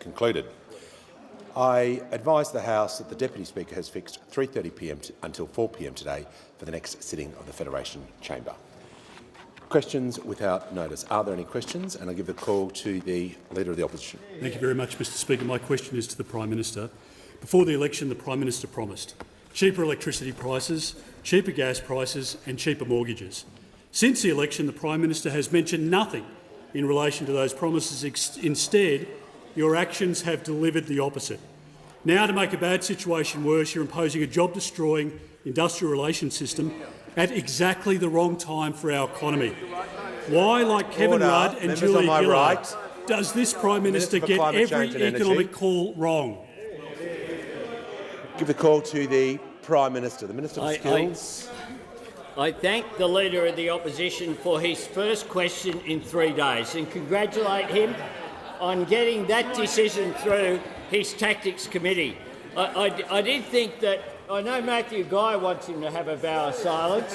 concluded. I advise the House that the Deputy Speaker has fixed 3:30 p.m. until 4 p.m. today for the next sitting of the Federation Chamber. Questions without notice. Are there any questions? And I give the call to the Leader of the Opposition. Thank you very much, Mr Speaker. My question is to the Prime Minister. Before the election, the Prime Minister promised cheaper electricity prices, cheaper gas prices and cheaper mortgages. Since the election, the Prime Minister has mentioned nothing in relation to those promises. Instead, your actions have delivered the opposite. Now, to make a bad situation worse, you're imposing a job-destroying industrial relations system at exactly the wrong time for our economy. Why, like Kevin Rudd and Julia Gillard, does this Prime Minister get every economic call wrong? Give the call to the Prime Minister. The Minister for Skills. I thank the Leader of the Opposition for his first question in 3 days and congratulate him on getting that decision through his Tactics Committee. I did think that I know Matthew Guy wants him to have a vow of silence,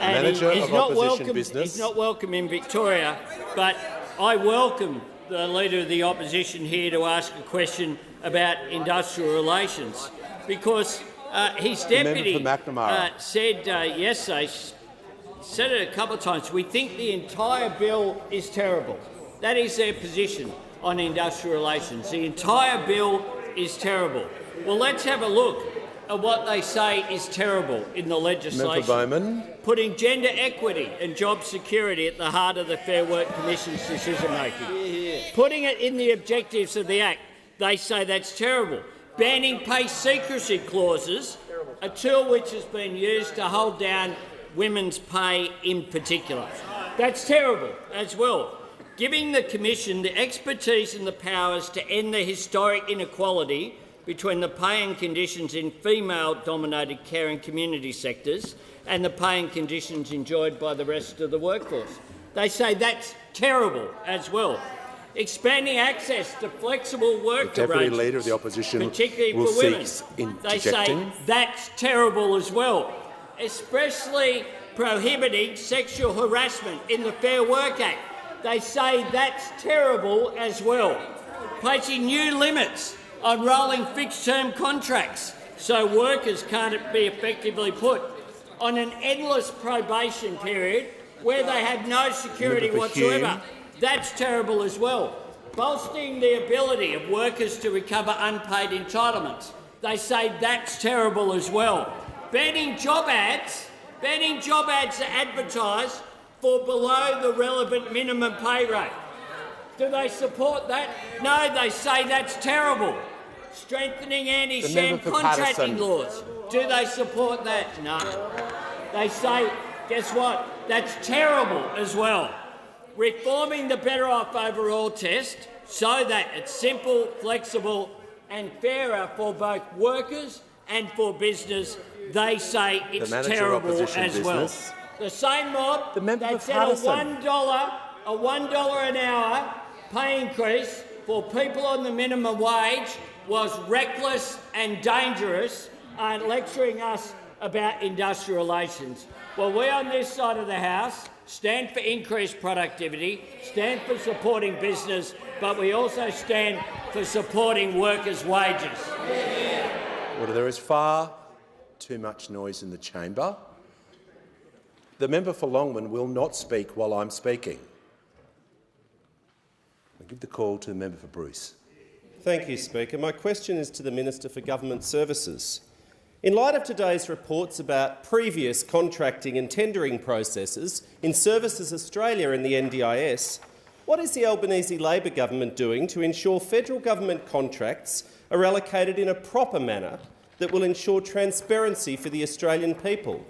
and he's not welcome in Victoria. But I welcome the Leader of the Opposition here to ask a question about industrial relations, because his deputy said yesterday, said it a couple of times, we think the entire bill is terrible. That is their position on industrial relations. The entire bill is terrible. Well, let's have a look at what they say is terrible in the legislation. Putting gender equity and job security at the heart of the Fair Work Commission's decision-making. Putting it in the objectives of the Act, they say that's terrible. Banning pay secrecy clauses, a tool which has been used to hold down women's pay in particular. That's terrible as well. Giving the Commission the expertise and the powers to end the historic inequality between the pay and conditions in female-dominated care and community sectors and the pay and conditions enjoyed by the rest of the workforce. They say that's terrible as well. Expanding access to flexible work arrangements, Leader of the Opposition, particularly for women. They say that's terrible as well, especially prohibiting sexual harassment in the Fair Work Act. They say that's terrible as well. Placing new limits on rolling fixed-term contracts so workers can't be effectively put on an endless probation period where they have no security whatsoever. That's terrible as well. Bolstering the ability of workers to recover unpaid entitlements. They say that's terrible as well. Banning job ads that advertise for below the relevant minimum pay rate. Do they support that? No, they say that's terrible. Strengthening anti-sham contracting laws. Do they support that? No. They say, guess what? That's terrible as well. Reforming the Better Off Overall test so that it's simple, flexible and fairer for both workers and for business. They say it's terrible as well. The same mob that said a $1 an hour pay increase for people on the minimum wage was reckless and dangerous are lecturing us about industrial relations. Well, we on this side of the House stand for increased productivity, stand for supporting business, but we also stand for supporting workers' wages. Well, there is far too much noise in the chamber. The member for Longman will not speak while I'm speaking. I give the call to the member for Bruce. Thank you, Speaker. My question is to the Minister for Government Services. In light of today's reports about previous contracting and tendering processes in Services Australia and the NDIS, what is the Albanese Labor government doing to ensure federal government contracts are allocated in a proper manner that will ensure transparency for the Australian people?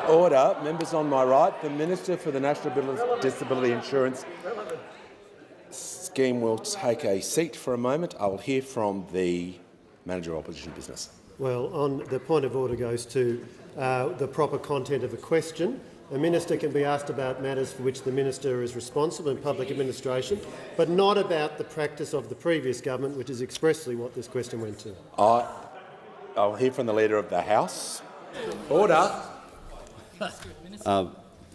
Order. Members on my right. The Minister for the National Disability Insurance Scheme will take a seat for a moment. I will hear from the Manager of Opposition Business. Well, on the point of order goes to the proper content of a question. A minister can be asked about matters for which the minister is responsible in public administration, but not about the practice of the previous government, which is expressly what this question went to. I'll hear from the Leader of the House. Order.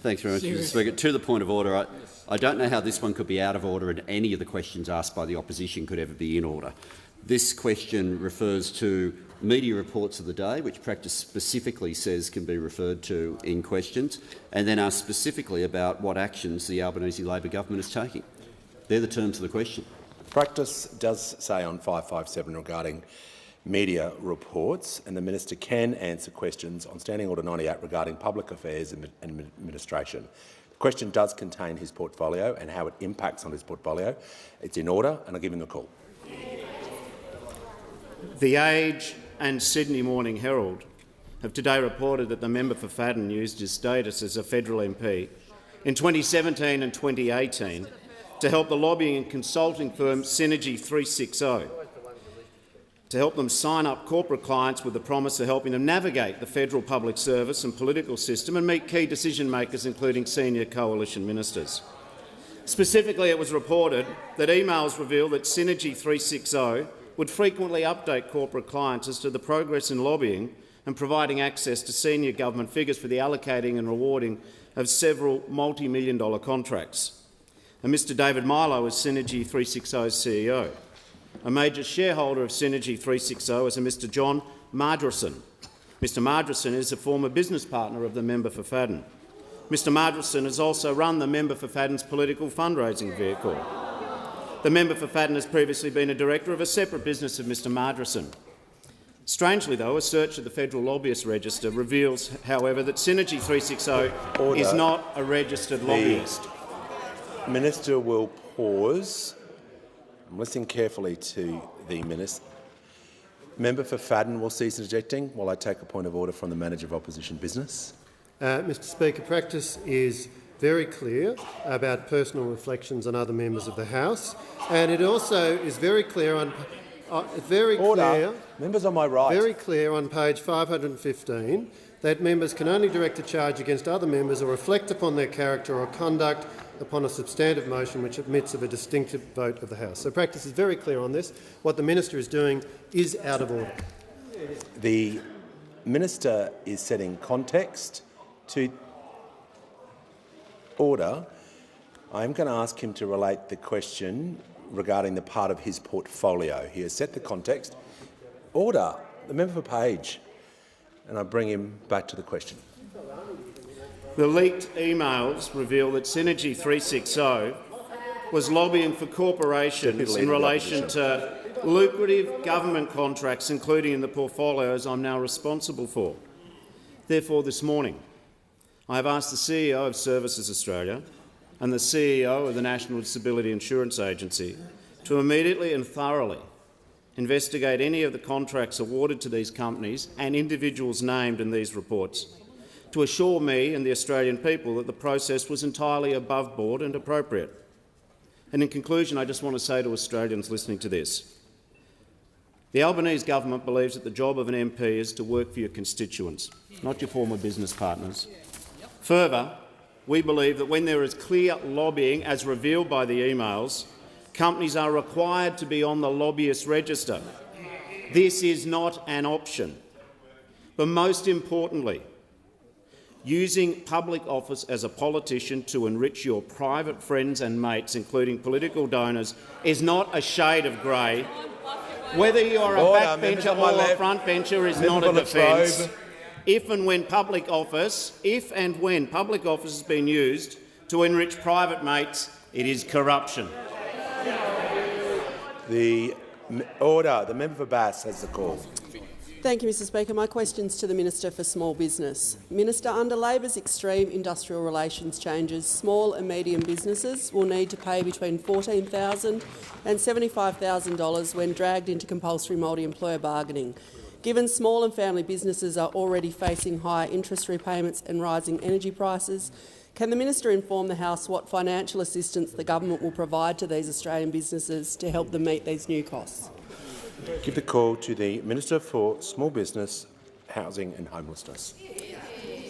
Thanks very much, Mr. Speaker. To the point of order, I don't know how this one could be out of order and any of the questions asked by the opposition could ever be in order. This question refers to media reports of the day, which practice specifically says can be referred to in questions, and then asks specifically about what actions the Albanese Labor government is taking. They're the terms of the question. Practice does say on 557 regarding media reports, and the minister can answer questions on Standing Order 98 regarding public affairs and administration. The question does contain his portfolio and how it impacts on his portfolio. It's in order, and I'll give him the call. The Age and Sydney Morning Herald have today reported that the member for Fadden used his status as a federal MP in 2017 and 2018 to help the lobbying and consulting firm Synergy 360 to help them sign up corporate clients with the promise of helping them navigate the federal public service and political system and meet key decision-makers, including senior coalition ministers. Specifically, it was reported that emails reveal that Synergy 360 would frequently update corporate clients as to the progress in lobbying and providing access to senior government figures for the allocating and rewarding of several multi-million-dollar contracts. And Mr David Milo is Synergy 360's CEO. A major shareholder of Synergy 360 is a Mr John Mardrason. Mr Mardrason is a former business partner of the member for Fadden. Mr Mardrason has also run the member for Fadden's political fundraising vehicle. The member for Fadden has previously been a director of a separate business of Mr Mardrason. Strangely, though, a search of the Federal Lobbyist Register reveals, however, that Synergy 360 is not a registered lobbyist. The Minister will pause. I'm listening carefully to the Minister. Member for Fadden will cease interjecting while I take a point of order from the Manager of Opposition Business. Mr Speaker, practice is very clear about personal reflections on other members of the House, and it also is very clear on members on my right. Very clear on page 515 that members can only direct a charge against other members or reflect upon their character or conduct upon a substantive motion which admits of a distinctive vote of the House. So practice is very clear on this. What the minister is doing is out of order. The minister is setting context to order. I'm going to ask him to relate the question regarding the part of his portfolio. He has set the context. Order. The member for Page. And I bring him back to the question. The leaked emails reveal that Synergy 360 was lobbying for corporations in relation to lucrative government contracts, including in the portfolios I'm now responsible for. Therefore, this morning, I have asked the CEO of Services Australia and the CEO of the National Disability Insurance Agency to immediately and thoroughly investigate any of the contracts awarded to these companies and individuals named in these reports, to assure me and the Australian people that the process was entirely above board and appropriate. And in conclusion, I just want to say to Australians listening to this, the Albanese government believes that the job of an MP is to work for your constituents, not your former business partners. Further, we believe that when there is clear lobbying, as revealed by the emails, companies are required to be on the lobbyist register. This is not an option. But most importantly, using public office as a politician to enrich your private friends and mates, including political donors, is not a shade of grey. Whether you are a backbencher or a frontbencher is not a defence. If and when public office has been used to enrich private mates, it is corruption. The order. The member for Bass has the call. Thank you, Mr Speaker. My question is to the Minister for Small Business. Minister, under Labor's extreme industrial relations changes, small and medium businesses will need to pay between $14,000 and $75,000 when dragged into compulsory multi-employer bargaining. Given small and family businesses are already facing higher interest repayments and rising energy prices, can the Minister inform the House what financial assistance the government will provide to these Australian businesses to help them meet these new costs? Give the call to the Minister for Small Business, Housing and Homelessness.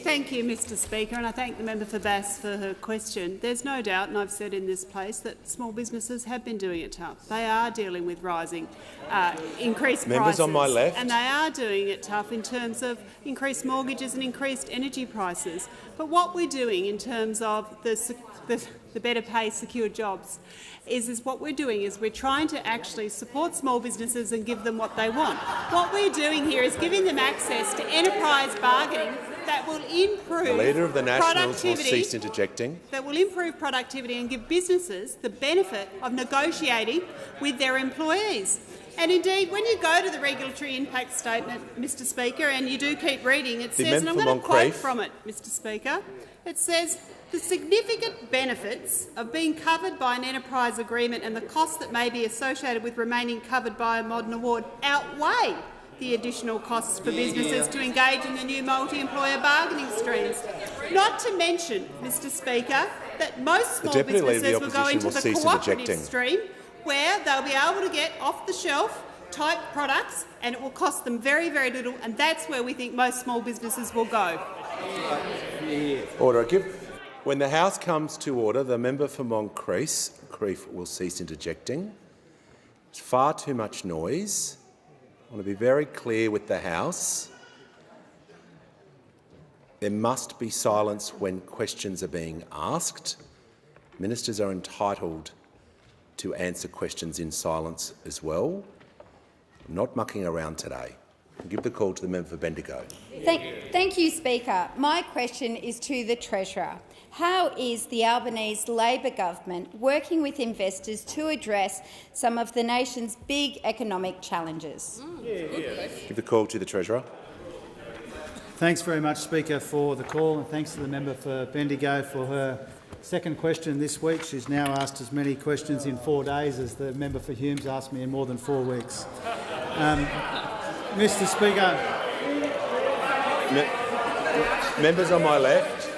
Thank you, Mr Speaker, and I thank the member for Bass for her question. There's no doubt, and I've said in this place, that small businesses have been doing it tough. They are dealing with rising, increased Members prices. on my left. And they are doing it tough in terms of increased mortgages and increased energy prices. But what we're doing in terms of the better pay secure jobs is what we're doing is we're trying to actually support small businesses and give them what they want. What we're doing here is giving them access to enterprise bargaining that will improve The Leader of the Nationals will productivity, cease interjecting. that will improve productivity and give businesses the benefit of negotiating with their employees. And indeed, when you go to the regulatory impact statement, Mr Speaker, and you do keep reading, it says, and I'm going to quote from it, Mr Speaker, it says, "The significant benefits of being covered by an enterprise agreement and the costs that may be associated with remaining covered by a modern award outweigh the additional costs for businesses to engage in the new multi-employer bargaining streams." Not to mention, Mr Speaker, that most small businesses will go into the cooperative stream where they'll be able to get off-the-shelf type products and it will cost them very, very little, and that's where we think most small businesses will go. Order. When the House comes to order, the member for Moncrieff will cease interjecting. There's far too much noise. I want to be very clear with the House. There must be silence when questions are being asked. Ministers are entitled to answer questions in silence as well. I'm not mucking around today. I'll give the call to the member for Bendigo. Thank you, Speaker. My question is to the Treasurer. How is the Albanese Labor government working with investors to address some of the nation's big economic challenges? Give the call to the Treasurer. Thanks very much, Speaker, for the call, and thanks to the member for Bendigo for her second question this week. She's now asked as many questions in 4 days as the member for Humes asked me in more than 4 weeks. Mr Speaker. Members on my left,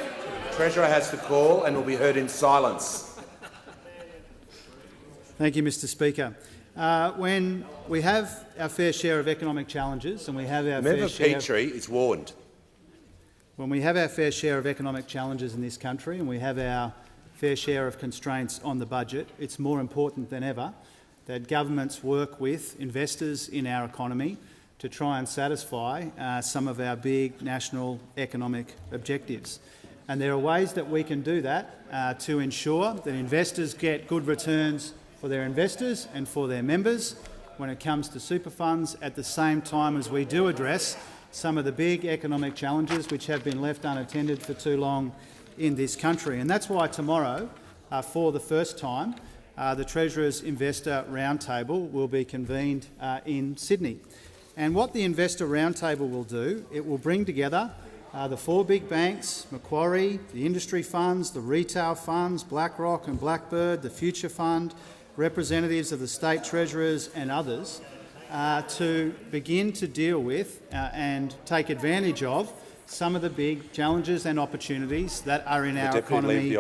Treasurer has the call and will be heard in silence. Thank you, Mr Speaker. When we have our fair share of economic challenges and we have our Member fair share... Petrie is warned. When we have our fair share of economic challenges in this country and we have our fair share of constraints on the budget, it's more important than ever that governments work with investors in our economy to try and satisfy some of our big national economic objectives. And there are ways that we can do that to ensure that investors get good returns for their investors and for their members when it comes to super funds, at the same time as we do address some of the big economic challenges which have been left unattended for too long in this country. And that's why tomorrow, for the first time, the Treasurer's Investor Roundtable will be convened in Sydney. And what the Investor Roundtable will do, it will bring together the 4 big banks, Macquarie, the industry funds, the retail funds, BlackRock and Blackbird, the Future Fund, representatives of the state treasurers and others, to begin to deal with and take advantage of some of the big challenges and opportunities that are in our economy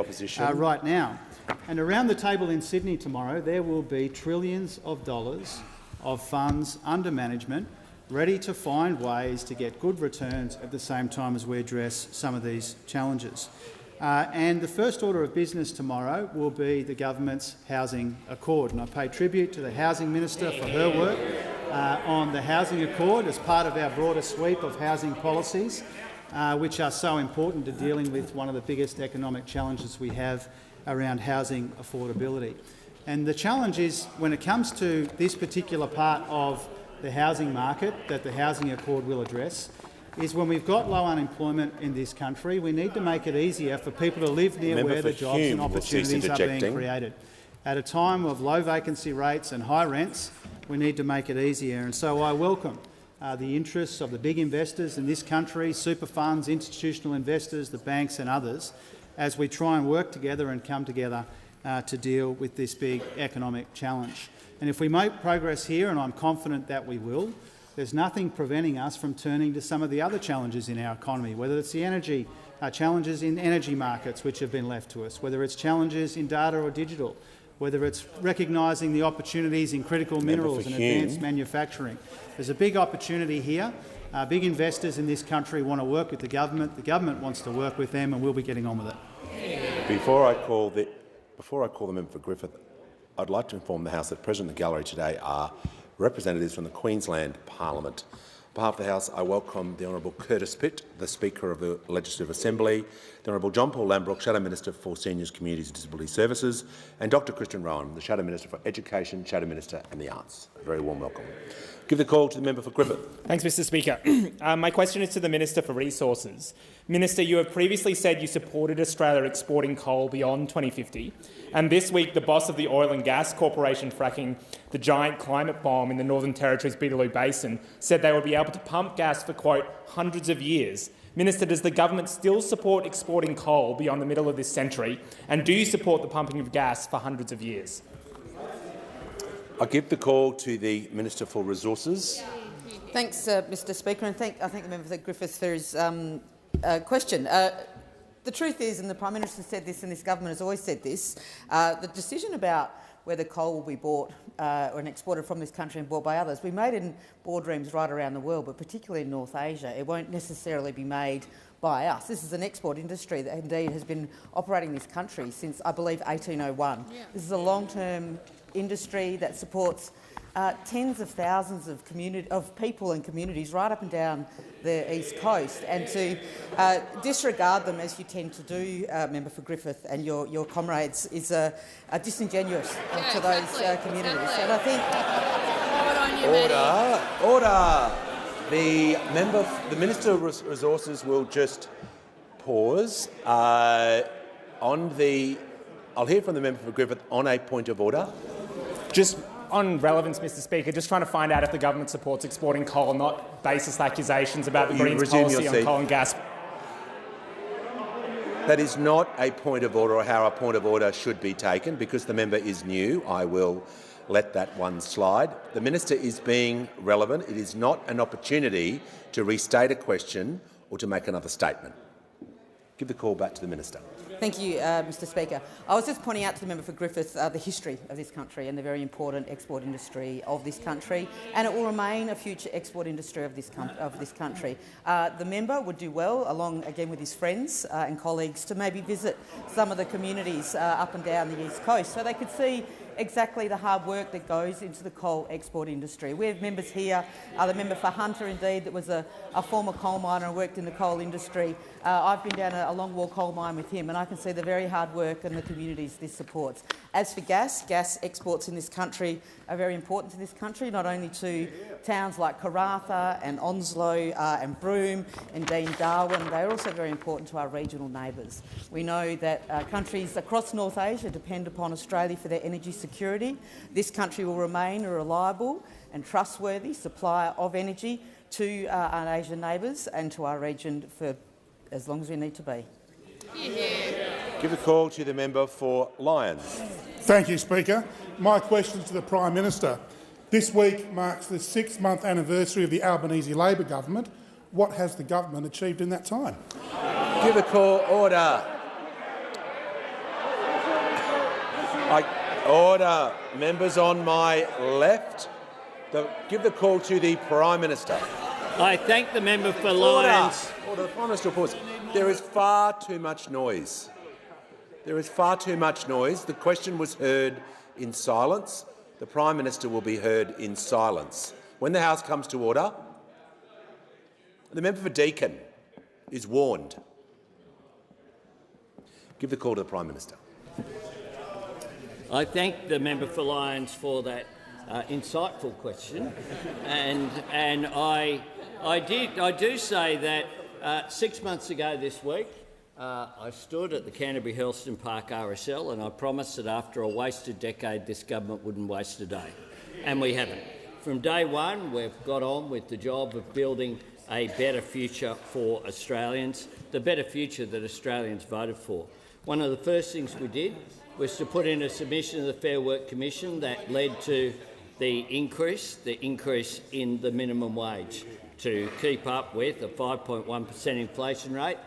right now. And around the table in Sydney tomorrow, there will be trillions of dollars of funds under management ready to find ways to get good returns at the same time as we address some of these challenges. And the first order of business tomorrow will be the government's housing accord. And I pay tribute to the Housing Minister for her work on the housing accord as part of our broader sweep of housing policies, which are so important to dealing with one of the biggest economic challenges we have around housing affordability. And the challenge is, when it comes to this particular part of the housing market that the housing accord will address, is when we've got low unemployment in this country, we need to make it easier for people to live near where the jobs and opportunities are being created. At a time of low vacancy rates and high rents, we need to make it easier. And so I welcome the interests of the big investors in this country, super funds, institutional investors, the banks and others, as we try and work together and come together to deal with this big economic challenge. And if we make progress here, and I'm confident that we will, there's nothing preventing us from turning to some of the other challenges in our economy, whether it's the energy challenges in energy markets which have been left to us, whether it's challenges in data or digital, whether it's recognising the opportunities in critical minerals and advanced manufacturing. There's a big opportunity here, Big investors in this country want to work with the government wants to work with them, and we'll be getting on with it. Before I call the member for Griffith, I'd like to inform the House that present in the gallery today are representatives from the Queensland Parliament. On behalf of the House, I welcome the Honourable Curtis Pitt, the Speaker of the Legislative Assembly, the Honourable John Paul Lambrook, Shadow Minister for Seniors, Communities and Disability Services, and Dr Christian Rowan, the Shadow Minister for Education, Shadow Minister and the Arts. A very warm welcome. Give the call to the member for Griffith. Thanks, Mr Speaker. My question is to the Minister for Resources. Minister, you have previously said you supported Australia exporting coal beyond 2050, and this week the boss of the Oil and Gas Corporation fracking the giant climate bomb in the Northern Territory's Beetaloo Basin said they would be able to pump gas for, quote, hundreds of years. Minister, does the government still support exporting coal beyond the middle of this century, and do you support the pumping of gas for hundreds of years? I give the call to the Minister for Resources. Thanks, Mr Speaker, and I thank the member for Griffith for his question. The truth is, and the Prime Minister said this and this government has always said this, the decision about whether coal will be bought or exported from this country and bought by others, we made in boardrooms right around the world, but particularly in North Asia. It won't necessarily be made by us. This is an export industry that indeed has been operating in this country since, I believe, 1801. Yeah. This is a long-term industry that supports tens of thousands of people and communities right up and down the East Coast, and to disregard them, as you tend to do, Member for Griffith and your comrades, is disingenuous to those communities. And I think Order. The Minister of Resources will just pause on the. I'll hear from the member for Griffith on a point of order. Just on relevance, Mr Speaker, just trying to find out if the government supports exporting coal, not baseless accusations about the Greens' policy on coal and gas. That is not a point of order or how a point of order should be taken. Because the member is new, I will let that one slide. The minister is being relevant. It is not an opportunity to restate a question or to make another statement. Give the call back to the minister. Thank you, Mr Speaker. I was just pointing out to the member for Griffith the history of this country and the very important export industry of this country, and it will remain a future export industry of this country. The member would do well, along again with his friends and colleagues, to maybe visit some of the communities up and down the East Coast so they could see exactly the hard work that goes into the coal export industry. We have members here, the member for Hunter, indeed, that was a former coal miner and worked in the coal industry. I've been down a Longwall coal mine with him, and I can see the very hard work and the communities this supports. As for gas exports in this country are very important to this country, not only to towns like Karratha and Onslow and Broome and Dean Darwin, they're also very important to our regional neighbours. We know that countries across North Asia depend upon Australia for their energy security. This country will remain a reliable and trustworthy supplier of energy to our Asian neighbours and to our region for as long as we need to be. Give a call to the member for Lyons. Thank you, Speaker. My question to the Prime Minister. This week marks the 6-month anniversary of the Albanese Labor government. What has the government achieved in that time? Give a call. Order. Order. Members on my left. Give the call to the Prime Minister. I thank the member for Lyons. Order. The Prime Minister will pause. There is far too much noise. There is far too much noise. The question was heard in silence. The Prime Minister will be heard in silence. When the House comes to order, the member for Deakin is warned. Give the call to the Prime Minister. I thank the member for Lyons for that insightful question, and I do say that 6 months ago this week I stood at the Canterbury Helston Park RSL and I promised that after a wasted decade this government wouldn't waste a day, and we haven't. From day one we've got on with the job of building a better future for Australians, the better future that Australians voted for. One of the first things we did was to put in a submission to the Fair Work Commission that led to the increase in the minimum wage to keep up with a 5.1% inflation rate.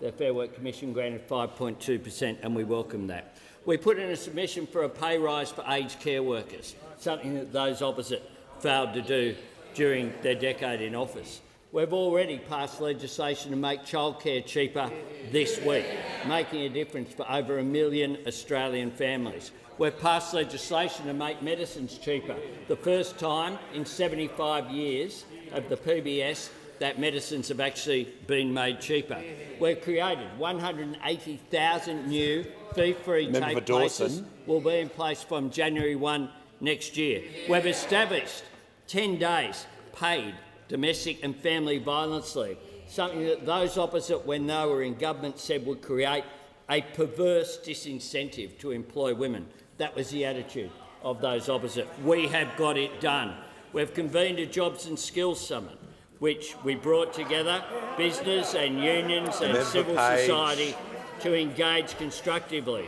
The Fair Work Commission granted 5.2%, and we welcome that. We put in a submission for a pay rise for aged care workers, something that those opposite failed to do during their decade in office. We've already passed legislation to make childcare cheaper this week, making a difference for over 1 million Australian families. We've passed legislation to make medicines cheaper, the first time in 75 years of the PBS that medicines have actually been made cheaper. We've created 180,000 new fee-free tape places will be in place from January 1 next year. We've established 10 days paid domestic and family violence leave, something that those opposite when they were in government said would create a perverse disincentive to employ women. That was the attitude of those opposite. We have got it done. We've convened a Jobs and Skills Summit, which we brought together business and unions and civil society to engage constructively.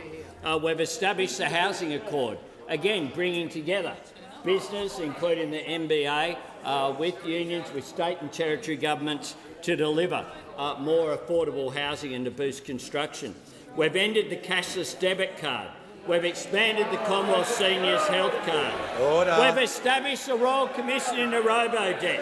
We've established the Housing Accord, again bringing together business, including the MBA, with unions, with state and territory governments to deliver more affordable housing and to boost construction. We've ended the cashless debit card. We've expanded the Commonwealth Seniors Health Card. Order. We've established the Royal Commission into robo-debt.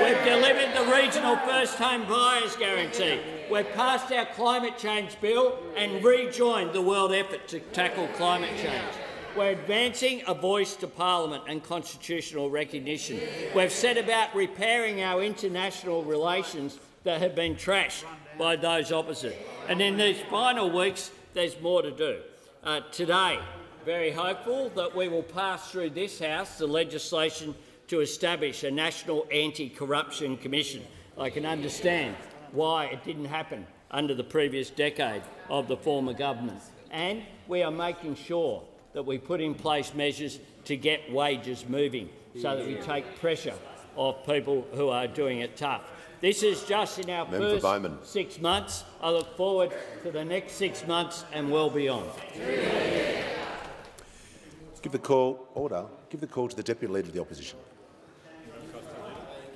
We've delivered the Regional First Home Buyers Guarantee. We've passed our climate change bill and rejoined the world effort to tackle climate change. We're advancing a voice to Parliament and constitutional recognition. We've set about repairing our international relations that have been trashed by those opposite. And in these final weeks, there's more to do. Today, very hopeful that we will pass through this House the legislation to establish a National Anti-Corruption Commission. I can understand why it didn't happen under the previous decade of the former government. And we are making sure that we put in place measures to get wages moving so that we take pressure off people who are doing it tough. This is just in our first 6 months. I look forward to the next 6 months and well beyond. Give the call to the Deputy Leader of the Opposition.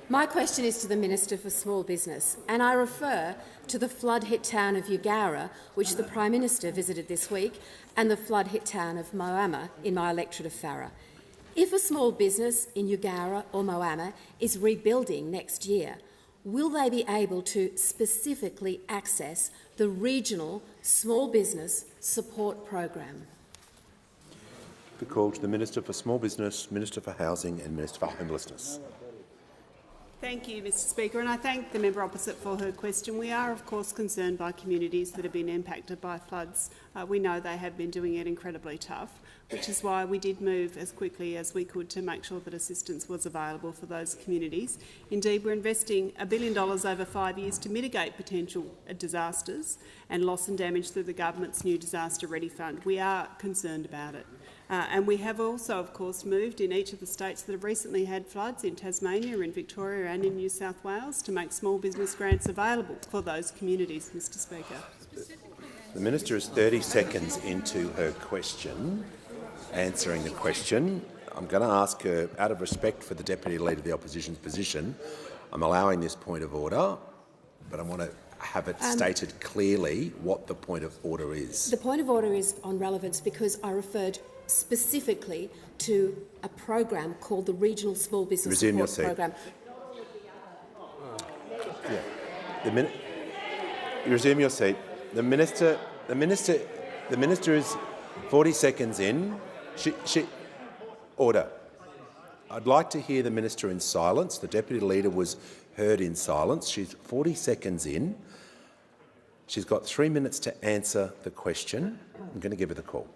My question is to the Minister for Small Business, and I refer to the flood-hit town of Eugowra, which the Prime Minister visited this week, and the flood-hit town of Moama in my electorate of Farrer. If a small business in Eugowra or Moama is rebuilding next year, will they be able to specifically access the regional small business support program? The call to the Minister for Small Business, Minister for Housing and Minister for Homelessness. Thank you, Mr Speaker, and I thank the member opposite for her question. We are, of course, concerned by communities that have been impacted by floods. We know they have been doing it incredibly tough, which is why we did move as quickly as we could to make sure that assistance was available for those communities. Indeed, we're investing $1 billion over 5 years to mitigate potential disasters and loss and damage through the government's new Disaster Ready Fund. We are concerned about it. And we have also, of course, moved in each of the states that have recently had floods, in Tasmania, in Victoria and in New South Wales, to make small business grants available for those communities, Mr Speaker. The Minister is 30 seconds into her question, answering the question. I'm going to ask her, out of respect for the Deputy Leader of the Opposition's position, I'm allowing this point of order, but I want to have it stated clearly what the point of order is. The point of order is on relevance because I referred specifically to a program called the Regional Small Business Support Program. Resume your seat. The minister is 40 seconds in. Order. I'd like to hear the minister in silence. The Deputy Leader was heard in silence. She's 40 seconds in. She's got 3 minutes to answer the question. I'm going to give her the call.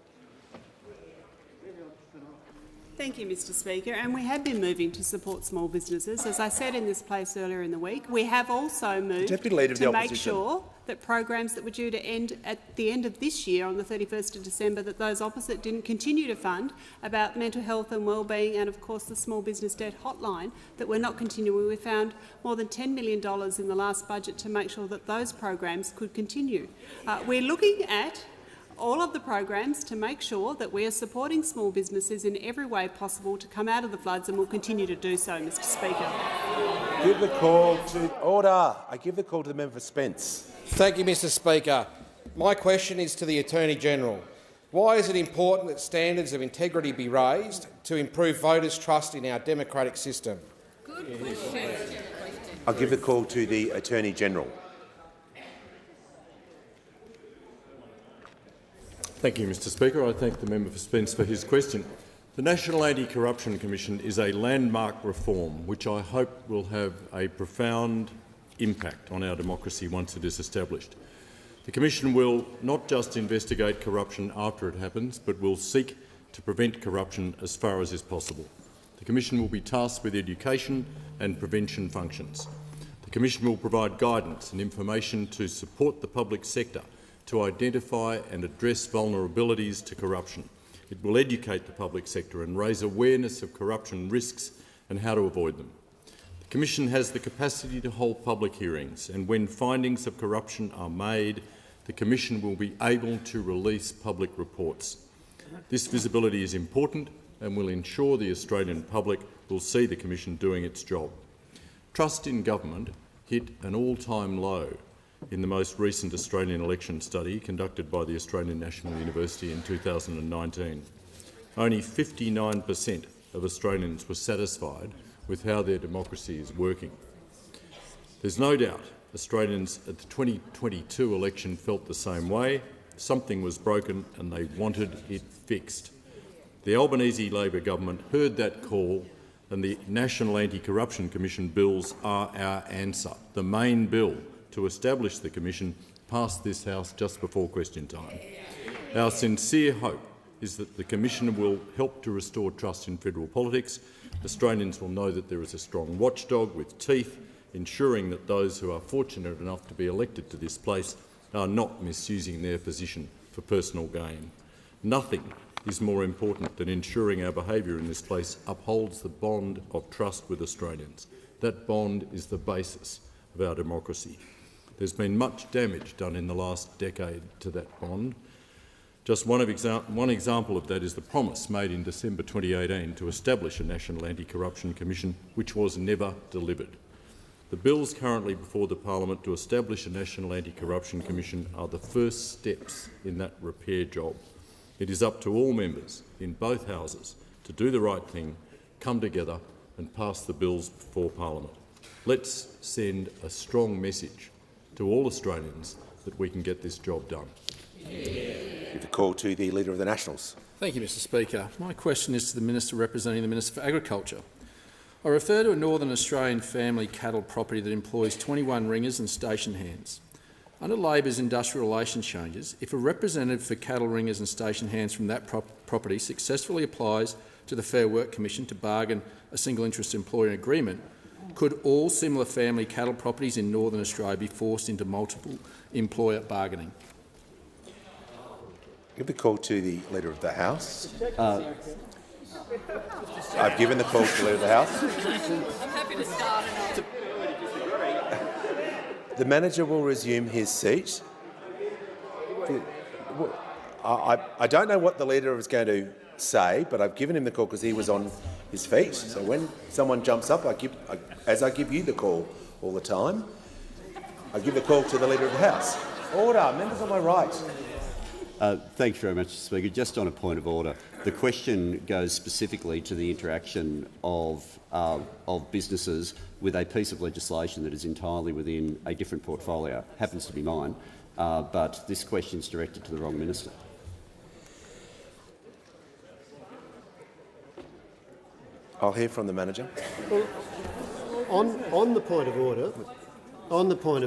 Thank you, Mr Speaker. And we have been moving to support small businesses. As I said in this place earlier in the week, we have also moved to make sure that programs that were due to end at the end of this year, on the 31st of December, that those opposite didn't continue to fund, about mental health and wellbeing and, of course, the small business debt hotline, that we're not continuing. We found more than $10 million in the last budget to make sure that those programs could continue. We're looking at all of the programs to make sure that we are supporting small businesses in every way possible to come out of the floods, and will continue to do so, Mr Speaker. Give the call to order. I give the call to the member for Spence. Thank you, Mr Speaker. My question is to the Attorney-General. Why is it important that standards of integrity be raised to improve voters' trust in our democratic system? Good question. I'll give the call to the Attorney-General. Thank you, Mr Speaker. I thank the member for Spence for his question. The National Anti-Corruption Commission is a landmark reform which I hope will have a profound impact on our democracy once it is established. The Commission will not just investigate corruption after it happens, but will seek to prevent corruption as far as is possible. The Commission will be tasked with education and prevention functions. The Commission will provide guidance and information to support the public sector to identify and address vulnerabilities to corruption. It will educate the public sector and raise awareness of corruption risks and how to avoid them. The Commission has the capacity to hold public hearings, and when findings of corruption are made, the Commission will be able to release public reports. This visibility is important and will ensure the Australian public will see the Commission doing its job. Trust in government hit an all-time low in the most recent Australian election study conducted by the Australian National University in 2019. Only 59% of Australians were satisfied with how their democracy is working. There's no doubt Australians at the 2022 election felt the same way. Something was broken and they wanted it fixed. The Albanese Labor government heard that call, and the National Anti-Corruption Commission bills are our answer. The main bill to establish the Commission passed this House just before question time. Our sincere hope is that the Commission will help to restore trust in federal politics. Australians will know that there is a strong watchdog with teeth, ensuring that those who are fortunate enough to be elected to this place are not misusing their position for personal gain. Nothing is more important than ensuring our behaviour in this place upholds the bond of trust with Australians. That bond is the basis of our democracy. There's been much damage done in the last decade to that bond. Just one example of that is the promise made in December 2018 to establish a National Anti-Corruption Commission, which was never delivered. The bills currently before the Parliament to establish a National Anti-Corruption Commission are the first steps in that repair job. It is up to all members in both houses to do the right thing, come together and pass the bills before Parliament. Let's send a strong message to all Australians that we can get this job done. Give the call to the Leader of the Nationals. Thank you, Mr Speaker. My question is to the Minister representing the Minister for Agriculture. I refer to a Northern Australian family cattle property that employs 21 ringers and station hands. Under Labor's industrial relations changes, if a representative for cattle ringers and station hands from that property successfully applies to the Fair Work Commission to bargain a single interest employer agreement, could all similar family cattle properties in Northern Australia be forced into multiple employer bargaining? Give the call to the Leader of the House. I've given the call to the Leader of the House. I'm happy to start. The manager will resume his seat. I don't know what the Leader is going to say, but I've given him the call because he was on his feet. So when someone jumps up, as I give you the call all the time, I give the call to the Leader of the House. Order. Members on my right. Thanks very much, Mr Speaker. Just on a point of order, the question goes specifically to the interaction of businesses with a piece of legislation that is entirely within a different portfolio. Happens to be mine, but this question is directed to the wrong minister. I'll hear from the manager. On the point of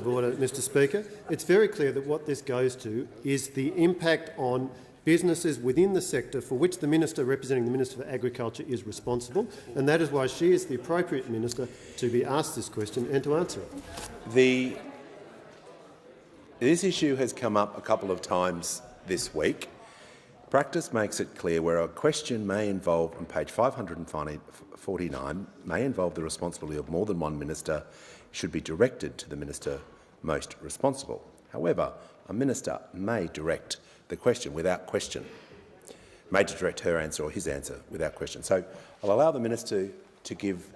order, Mr Speaker, it's very clear that what this goes to is the impact on businesses within the sector for which the minister representing the Minister for Agriculture is responsible, and that is why she is the appropriate minister to be asked this question and to answer it. This issue has come up a couple of times this week. Practice makes it clear where a question may involve, on page 549, may involve the responsibility of more than one minister, should be directed to the minister most responsible. However, a minister may direct the question without question, may direct her answer or his answer without question. So I'll allow the minister to give.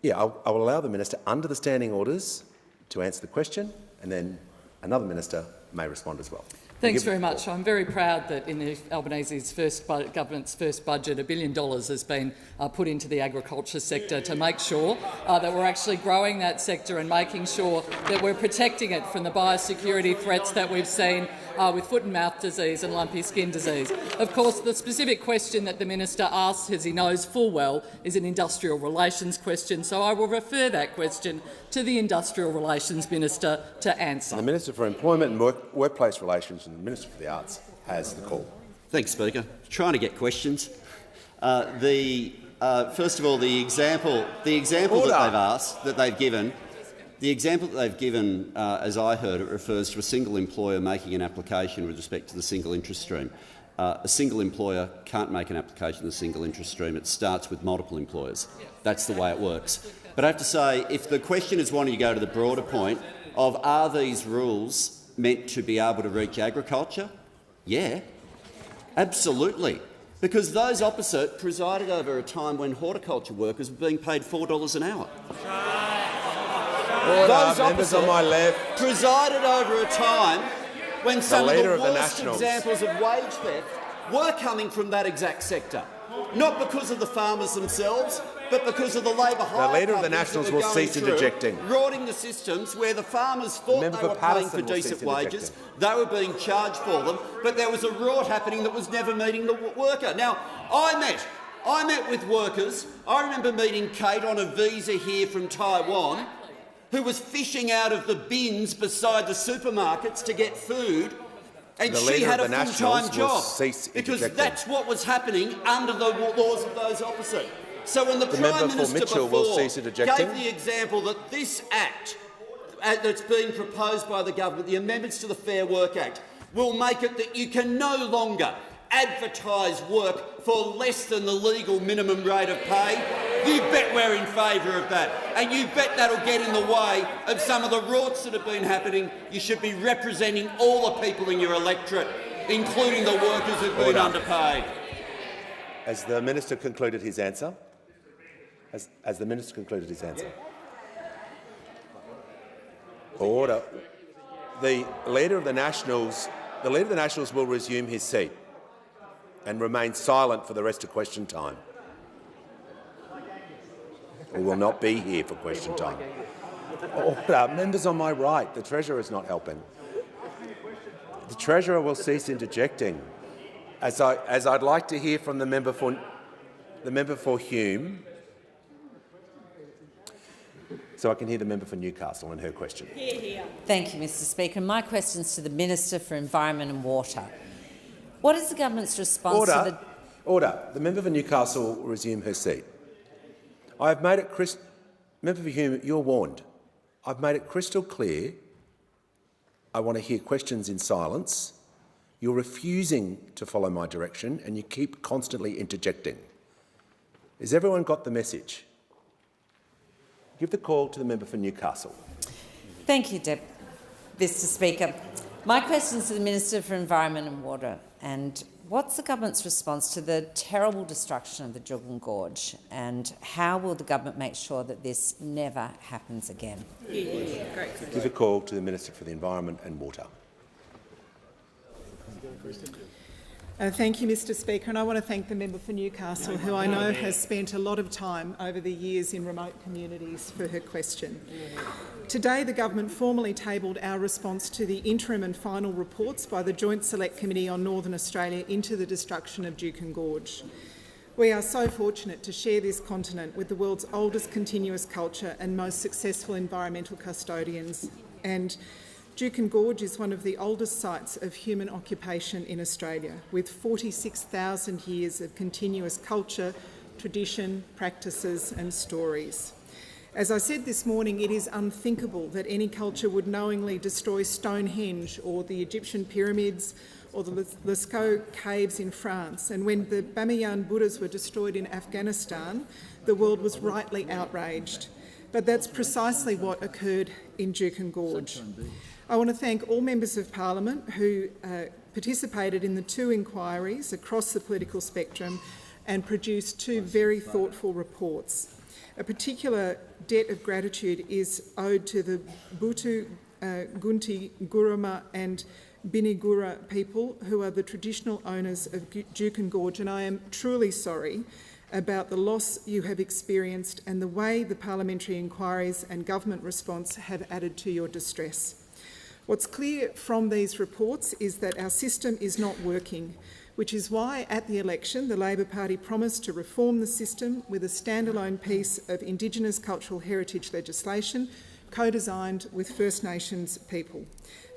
I will allow the minister under the standing orders to answer the question, and then another minister may respond as well. Thanks very much. I'm very proud that in Albanese's government's first budget, $1 billion has been put into the agriculture sector to make sure that we're actually growing that sector and making sure that we're protecting it from the biosecurity threats that we've seen with foot and mouth disease and lumpy skin disease. Of course, the specific question that the minister asks, as he knows full well, is an industrial relations question, so I will refer that question to the Industrial Relations Minister to answer. The Minister for Employment and Workplace Relations and the Minister for the Arts has the call. Thanks, Speaker. Trying to get questions. First of all, the example that they've asked, that they've given, the example that they've given, as I heard it, refers to a single employer making an application with respect to the single interest stream. A single employer can't make an application to the single interest stream. It starts with multiple employers. That's the way it works. But I have to say, if the question is wanting to go to the broader point of are these rules meant to be able to reach agriculture? Yeah, absolutely. Because those opposite presided over a time when horticulture workers were being paid $4 an hour. Those members on my left presided over a time when some of the worst examples of wage theft were coming from that exact sector, not because of the farmers themselves, but because of the labour hire. The Leader of the Nationals will cease interjecting. Rorting the systems where the farmers thought they were paying for decent wages, they were being charged for them, but there was a rort happening that was never meeting the worker. Now, I met with workers. I remember meeting Kate on a visa here from Taiwan, who was fishing out of the bins beside the supermarkets to get food, and she had a full-time job because that's what was happening under the laws of those opposite. So when the Prime Minister before gave the example that this Act that's being proposed by the government, the amendments to the Fair Work Act, will make it that you can no longer advertise work for less than the legal minimum rate of pay, you bet we're in favour of that. And you bet that'll get in the way of some of the rorts that have been happening. You should be representing all the people in your electorate, including the workers who've been underpaid. Has the Minister concluded his answer? Has the Minister concluded his answer? Order. The Leader of the Nationals will resume his seat and remain silent for the rest of question time. We will not be here for question time. Order. Members on my right, the Treasurer is not helping. The Treasurer will cease interjecting. As I'd like to hear from the member for Hume, so I can hear the member for Newcastle and her question. Thank you, Mr Speaker. My question is to the Minister for Environment and Water. What is the government's response to the— Order. The member for Newcastle will resume her seat. I have made it Member for Hume, you're warned. I've made it crystal clear I want to hear questions in silence. You're refusing to follow my direction and you keep constantly interjecting. Has everyone got the message? Give the call to the member for Newcastle. Thank you, Mr Speaker. My question is to the Minister for Environment and Water. And what's the government's response to the terrible destruction of the Juukan Gorge, and how will the government make sure that this never happens again? Give a call to the Minister for the Environment and Water. Thank you, Mr Speaker, and I want to thank the member for Newcastle, who I know has spent a lot of time over the years in remote communities, for her question. Today, the government formally tabled our response to the interim and final reports by the Joint Select Committee on Northern Australia into the destruction of Juukan Gorge. We are so fortunate to share this continent with the world's oldest continuous culture and most successful environmental custodians, and Juukan Gorge is one of the oldest sites of human occupation in Australia, with 46,000 years of continuous culture, tradition, practices and stories. As I said this morning, it is unthinkable that any culture would knowingly destroy Stonehenge or the Egyptian pyramids or the Lascaux caves in France. And when the Bamiyan Buddhas were destroyed in Afghanistan, the world was rightly outraged. But that's precisely what occurred in Juukan Gorge. I want to thank all members of parliament who participated in the 2 inquiries across the political spectrum and produced 2 very thoughtful reports. A particular debt of gratitude is owed to the Butu, Gunti, Guruma and Binigura people, who are the traditional owners of Juukan Gorge, and I am truly sorry about the loss you have experienced and the way the parliamentary inquiries and government response have added to your distress. What's clear from these reports is that our system is not working, which is why at the election the Labor Party promised to reform the system with a standalone piece of Indigenous cultural heritage legislation co-designed with First Nations people.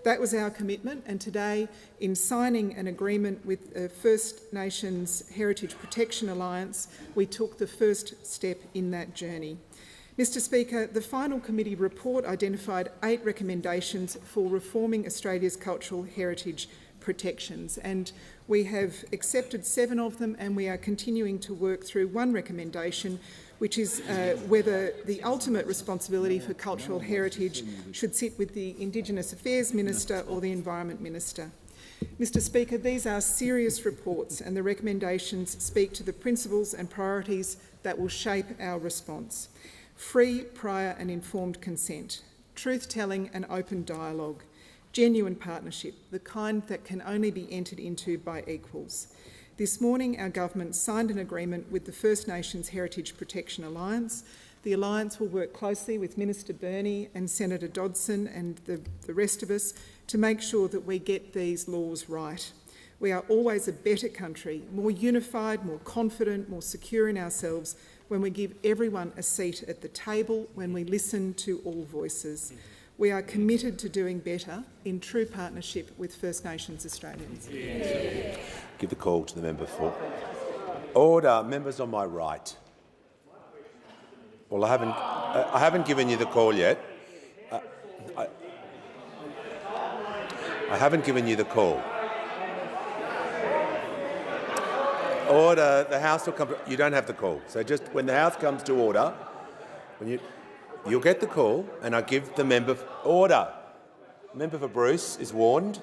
That was our commitment, and today, in signing an agreement with First Nations Heritage Protection Alliance, we took the first step in that journey. Mr Speaker, the final committee report identified 8 recommendations for reforming Australia's cultural heritage protections, and we have accepted 7 of them, and we are continuing to work through one recommendation, which is whether the ultimate responsibility for cultural heritage should sit with the Indigenous Affairs Minister or the Environment Minister. Mr Speaker, these are serious reports, and the recommendations speak to the principles and priorities that will shape our response. Free, prior and informed consent, truth-telling and open dialogue, genuine partnership, the kind that can only be entered into by equals. This morning, our government signed an agreement with the First Nations Heritage Protection Alliance. The alliance will work closely with Minister Burney and Senator Dodson and the rest of us to make sure that we get these laws right. We are always a better country, more unified, more confident, more secure in ourselves when we give everyone a seat at the table, when we listen to all voices. We are committed to doing better in true partnership with First Nations Australians. Give the call to the member for order. Members on my right. Well, I haven't given you the call yet. I haven't given you the call. Order. The House will come. You don't have the call. So just when the House comes to order, you'll get the call, and I give the member order. Member for Bruce is warned.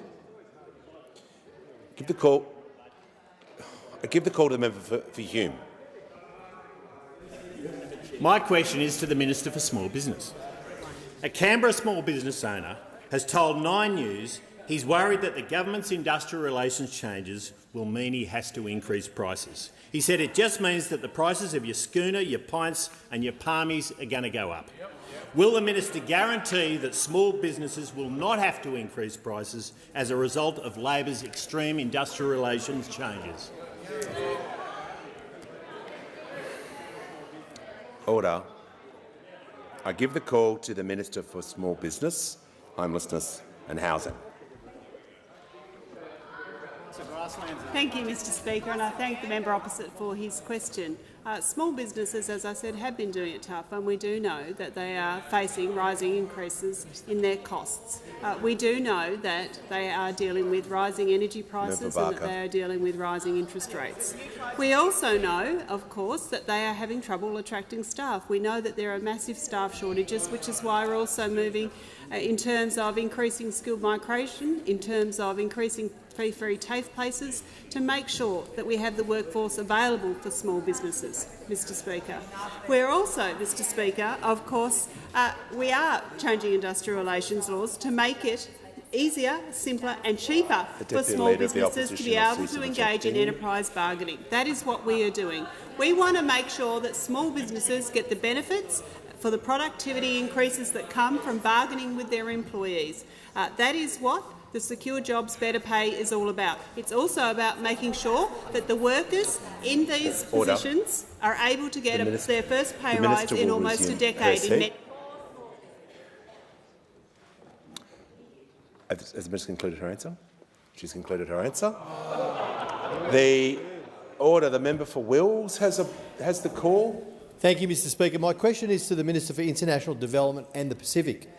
Give the call. I give the call to the member for Hume. My question is to the Minister for Small Business. A Canberra small business owner has told 9 News he's worried that the government's industrial relations changes will mean he has to increase prices. He said it just means that the prices of your schooner, your pints and your palmies are going to go up. Will the minister guarantee that small businesses will not have to increase prices as a result of Labor's extreme industrial relations changes? Order. I give the call to the Minister for Small Business, Homelessness and Housing. Thank you, Mr Speaker, and I thank the member opposite for his question. Small businesses, as I said, have been doing it tough, and we do know that they are facing rising increases in their costs. We do know that they are dealing with rising energy prices and that they are dealing with rising interest rates. We also know, of course, that they are having trouble attracting staff. We know that there are massive staff shortages, which is why we're also moving in terms of increasing skilled migration, in terms of increasing free TAFE places, to make sure that we have the workforce available for small businesses, Mr Speaker. We're also, Mr Speaker, of course, we are changing industrial relations laws to make it easier, simpler and cheaper for small businesses to be able to engage in enterprise bargaining. That is what we are doing. We want to make sure that small businesses get the benefits for the productivity increases that come from bargaining with their employees. That is what the Secure Jobs Better Pay is all about. It's also about making sure that the workers in these positions are able to get their first pay rise in almost a decade. Has the Minister concluded her answer? She's concluded her answer. The order. The member for Wills has the call. Thank you, Mr Speaker. My question is to the Minister for International Development and the Pacific.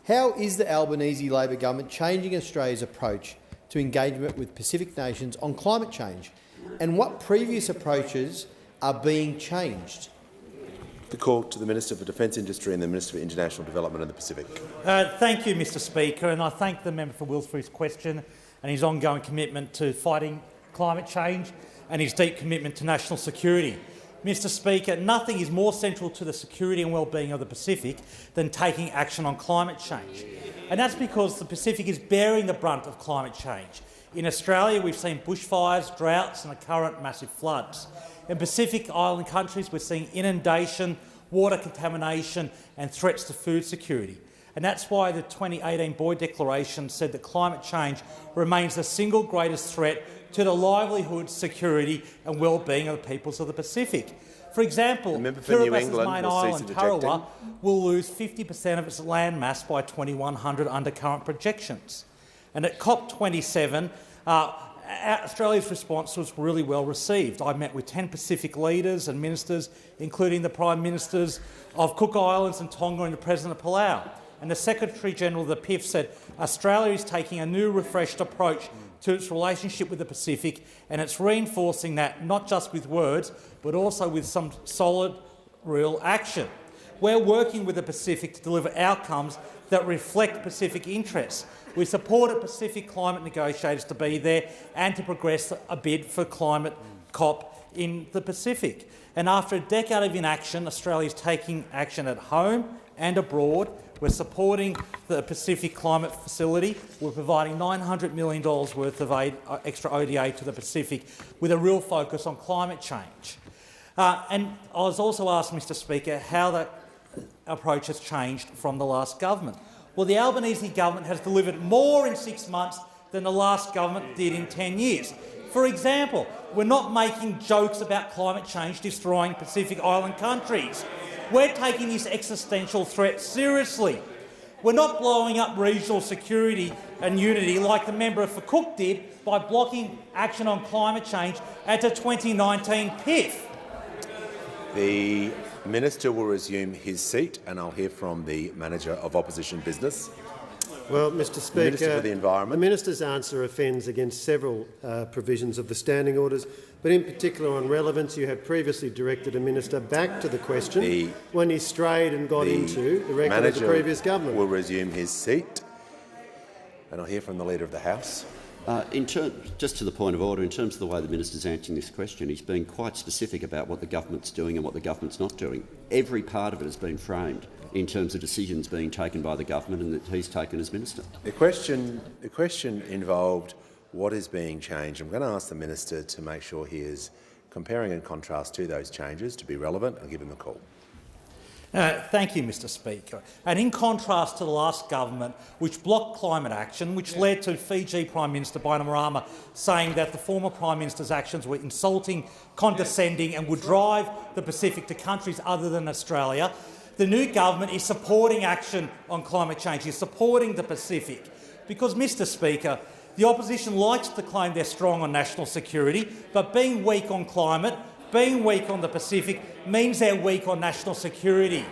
How is the Albanese Labor government changing Australia's approach to engagement with Pacific nations on climate change, and what previous approaches are being changed? The call to the Minister for Defence Industry and the Minister for International Development and the Pacific. Thank you, Mr Speaker, and I thank the member for Wills for his question and his ongoing commitment to fighting climate change and his deep commitment to national security. Mr Speaker, nothing is more central to the security and well-being of the Pacific than taking action on climate change. And that's because the Pacific is bearing the brunt of climate change. In Australia, we've seen bushfires, droughts and the current massive floods. In Pacific Island countries, we're seeing inundation, water contamination and threats to food security. And that's why the 2018 Boyd Declaration said that climate change remains the single greatest threat to the livelihood, security and well-being of the peoples of the Pacific. For example, Kiribatis' main island, Tarawa, will lose 50% of its land mass by 2100 under current projections. And at COP27, Australia's response was really well received. I met with 10 Pacific leaders and ministers, including the Prime Ministers of Cook Islands and Tonga and the President of Palau. And the Secretary-General of the PIF said Australia is taking a new, refreshed approach to its relationship with the Pacific, and it's reinforcing that not just with words, but also with some solid, real action. We're working with the Pacific to deliver outcomes that reflect Pacific interests. We supported Pacific climate negotiators to be there and to progress a bid for climate COP in the Pacific. And after a decade of inaction, Australia is taking action at home and abroad. We're supporting the Pacific Climate Facility. We're providing $900 million worth of extra ODA to the Pacific with a real focus on climate change. And I was also asked, Mr Speaker, how that approach has changed from the last government. Well, the Albanese government has delivered more in 6 months than the last government did in 10 years. For example, we're not making jokes about climate change destroying Pacific Island countries. We're taking this existential threat seriously. We're not blowing up regional security and unity like the member for Cook did by blocking action on climate change at the 2019 PIF. The Minister will resume his seat, and I'll hear from the Manager of Opposition Business. Well, Mr Speaker, Minister for the Environment. The minister's answer offends against several provisions of the standing orders, but in particular on relevance. You have previously directed a minister back to the question when he strayed and got into the record of the previous government. Will resume his seat, and I'll hear from the Leader of the House. Just to the point of order, in terms of the way the minister is answering this question, he's been quite specific about what the government's doing and what the government's not doing. Every part of it has been framed in terms of decisions being taken by the government and that he's taken as minister. The question involved what is being changed. I'm going to ask the minister to make sure he is comparing and contrast to those changes to be relevant. I'll give him the call. Thank you, Mr Speaker. And in contrast to the last government, which blocked climate action, which led to Fiji Prime Minister Bainimarama saying that the former Prime Minister's actions were insulting, condescending and would drive the Pacific to countries other than Australia, the new government is supporting action on climate change, is supporting the Pacific. Because, Mr Speaker, the opposition likes to claim they're strong on national security, but being weak on climate, being weak on the Pacific means they're weak on national security.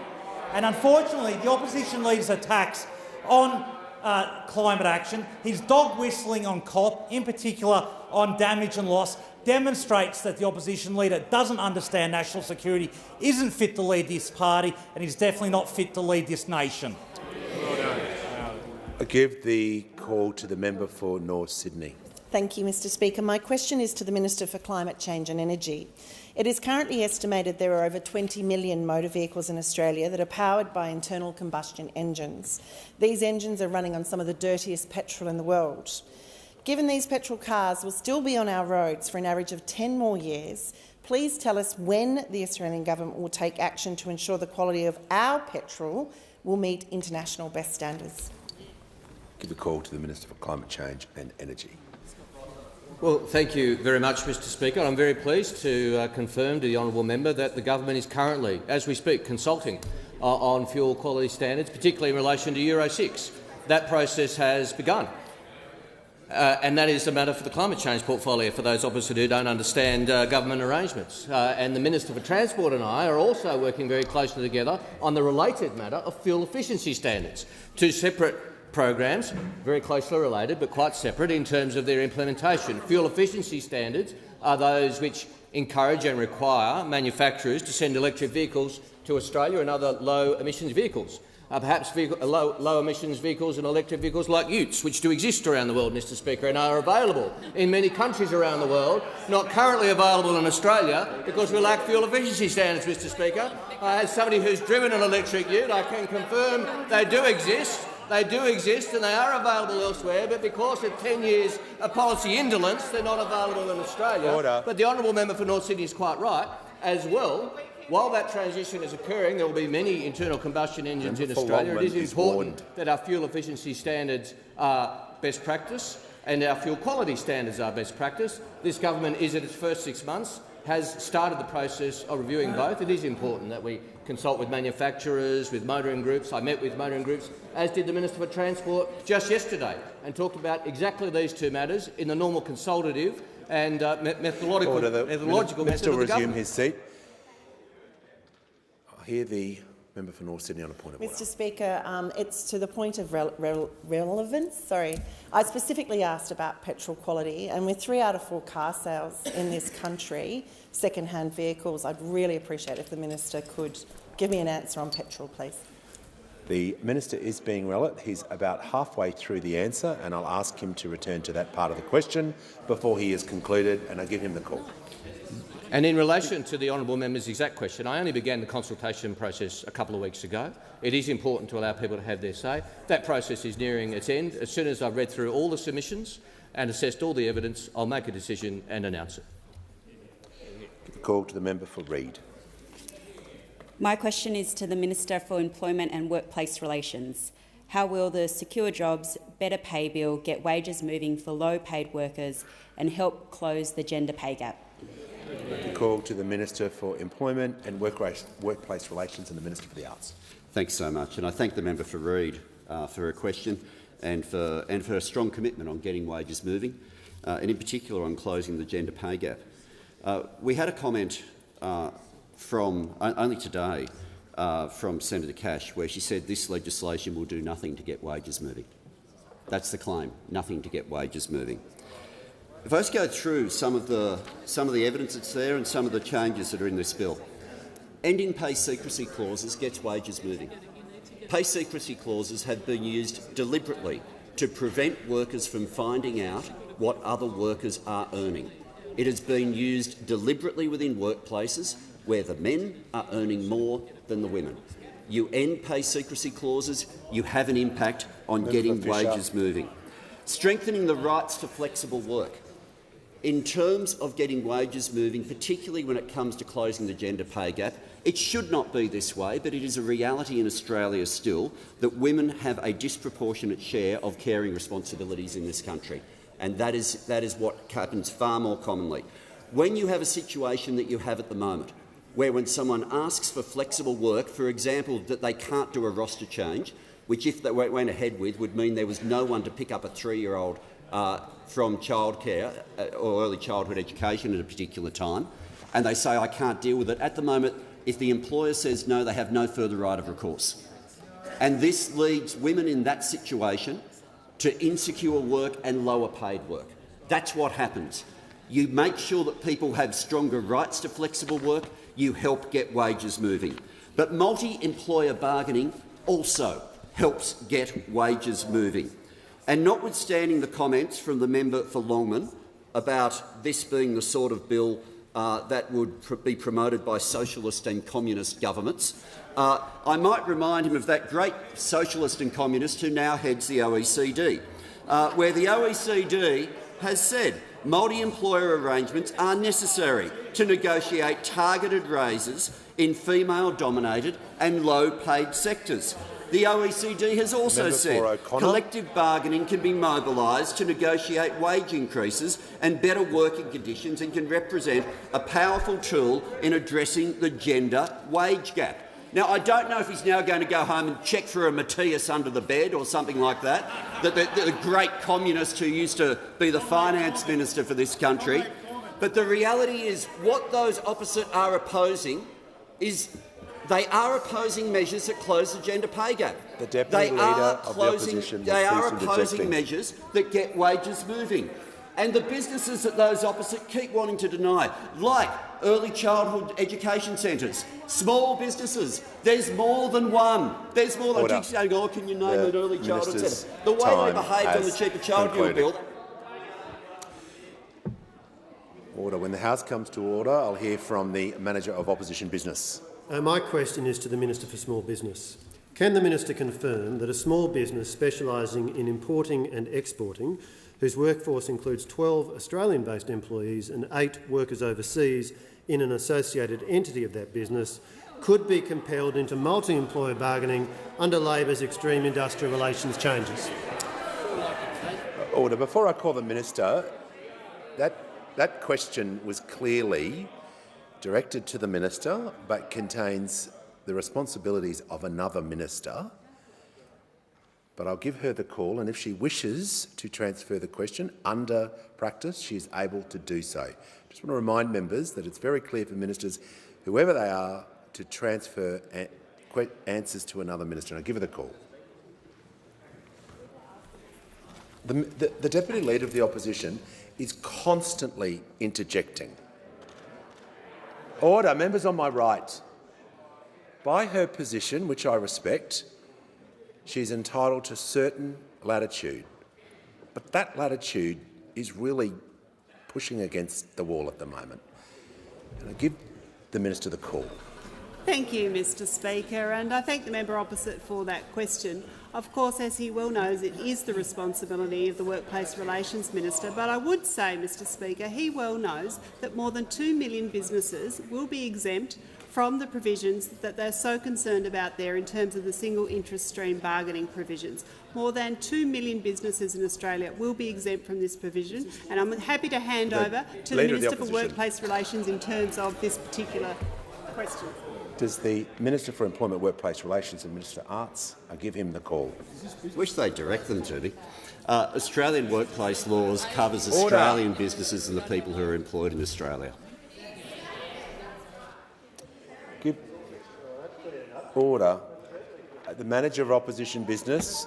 And unfortunately, the opposition leader's attacks on climate action, his dog whistling on COP, in particular on damage and loss, demonstrates that the opposition leader doesn't understand national security, isn't fit to lead this party and is definitely not fit to lead this nation. I give the call to the member for North Sydney. Thank you, Mr Speaker. My question is to the Minister for Climate Change and Energy. It is currently estimated there are over 20 million motor vehicles in Australia that are powered by internal combustion engines. These engines are running on some of the dirtiest petrol in the world. Given these petrol cars will still be on our roads for an average of 10 more years, please tell us when the Australian government will take action to ensure the quality of our petrol will meet international best standards. Give the call to the Minister for Climate Change and Energy. Well, thank you very much, Mr Speaker. I'm very pleased to confirm to the honourable member that the government is currently, as we speak, consulting on fuel quality standards, particularly in relation to Euro 6. That process has begun. And that is a matter for the climate change portfolio, for those opposite who don't understand government arrangements. And the Minister for Transport and I are also working very closely together on the related matter of fuel efficiency standards, two separate programs, very closely related but quite separate in terms of their implementation. Fuel efficiency standards are those which encourage and require manufacturers to send electric vehicles to Australia and other low-emissions vehicles. perhaps low emissions vehicles and electric vehicles like utes, which do exist around the world, Mr Speaker, and are available in many countries around the world, not currently available in Australia because we lack fuel efficiency standards, Mr Speaker. As somebody who's driven an electric ute, I can confirm they do exist. They do exist and they are available elsewhere, but because of 10 years of policy indolence, they're not available in Australia. Order. But the honourable member for North Sydney is quite right. As well, while that transition is occurring, there will be many internal combustion engines in Australia. It is important that our fuel efficiency standards are best practice and our fuel quality standards are best practice. This government is, in its first 6 months, has started the process of reviewing both. It is important that we consult with manufacturers, with motoring groups. I met with motoring groups, as did the Minister for Transport just yesterday, and talked about exactly these two matters in the normal consultative and methodological Minister will method of the resume government. his seat. I hear the member for North Sydney on a point of order. Mr Speaker, it's to the point of relevance. Sorry. I specifically asked about petrol quality, and with 3 out of 4 car sales in this country, second-hand vehicles, I'd really appreciate if the minister could give me an answer on petrol, please. The minister is being relevant. He's about halfway through the answer, and I'll ask him to return to that part of the question before he is concluded, and I'll give him the call. And in relation to the honourable member's exact question, I only began the consultation process a couple of weeks ago. It is important to allow people to have their say. That process is nearing its end. As soon as I've read through all the submissions and assessed all the evidence, I'll make a decision and announce it. Give the call to the member for Reid. My question is to the Minister for Employment and Workplace Relations. How will the Secure Jobs, Better Pay Bill get wages moving for low-paid workers and help close the gender pay gap? The call to the Minister for Employment and Workplace Relations and the Minister for the Arts. Thanks so much, and I thank the member for Reid for her question and for her strong commitment on getting wages moving, and in particular on closing the gender pay gap. We had a comment from only today from Senator Cash, where she said this legislation will do nothing to get wages moving. That's the claim: nothing to get wages moving. If I just go through some of the evidence that's there and some of the changes that are in this bill, ending pay secrecy clauses gets wages moving. Pay secrecy clauses have been used deliberately to prevent workers from finding out what other workers are earning. It has been used deliberately within workplaces where the men are earning more than the women. You end pay secrecy clauses, you have an impact on getting wages moving. Strengthening the rights to flexible work. In terms of getting wages moving, particularly when it comes to closing the gender pay gap, it should not be this way, but it is a reality in Australia still that women have a disproportionate share of caring responsibilities in this country, and that is what happens far more commonly. When you have a situation that you have at the moment, where when someone asks for flexible work, for example, that they can't do a roster change, which if they went ahead with would mean there was no one to pick up a 3-year-old from childcare or early childhood education at a particular time, and they say, I can't deal with it. At the moment, if the employer says no, they have no further right of recourse. And this leads women in that situation to insecure work and lower paid work. That's what happens. You make sure that people have stronger rights to flexible work, you help get wages moving. But multi-employer bargaining also helps get wages moving. And notwithstanding the comments from the member for Longman about this being the sort of bill that would be promoted by socialist and communist governments, I might remind him of that great socialist and communist who now heads the OECD, where the OECD has said multi-employer arrangements are necessary to negotiate targeted raises in female-dominated and low-paid sectors. The OECD has also said collective bargaining can be mobilised to negotiate wage increases and better working conditions and can represent a powerful tool in addressing the gender wage gap. Now, I don't know if he's now going to go home and check for a Matthias under the bed or something like that, the great communist who used to be the finance minister for this country. But the reality is what those opposite are opposing is they are opposing measures that close the gender pay gap. The Deputy Leader of the Opposition They are opposing measures that get wages moving. and the businesses that those opposite keep wanting to deny, like early childhood education centres, small businesses. There's more than one. There's more than keep saying, oh, can you name an early childhood centre? The way they behaved on the Cheaper Childcare Bill. Order. When the House comes to order, I'll hear from the Manager of Opposition Business. My question is to the Minister for Small Business. Can the Minister confirm that a small business specialising in importing and exporting, whose workforce includes 12 Australian-based employees and 8 workers overseas in an associated entity of that business, could be compelled into multi-employer bargaining under Labor's extreme industrial relations changes? Order. Before I call the Minister, that question was clearly directed to the Minister but contains the responsibilities of another minister. But I'll give her the call, and if she wishes to transfer the question under practice, she is able to do so. Just want to remind members that it's very clear for ministers, whoever they are, to transfer answers to another minister. And I'll give her the call. The Deputy Leader of the Opposition is constantly interjecting. Order. Members on my right. By her position, which I respect, she is entitled to certain latitude, but that latitude is really pushing against the wall at the moment. And I give the Minister the call. Thank you, Mr Speaker, and I thank the member opposite for that question. Of course, as he well knows, it is the responsibility of the Workplace Relations Minister, but I would say, Mr Speaker, he well knows that more than 2 million businesses will be exempt from the provisions that they're so concerned about there in terms of the single interest stream bargaining provisions. More than 2 million businesses in Australia will be exempt from this provision, and I'm happy to hand over to the Minister for Workplace Relations in terms of this particular question. Does the Minister for Employment, Workplace Relations and Minister for Arts give him the call? I wish they'd direct them to me. Australian workplace laws covers Australian businesses and the people who are employed in Australia. Order. The Manager of Opposition Business,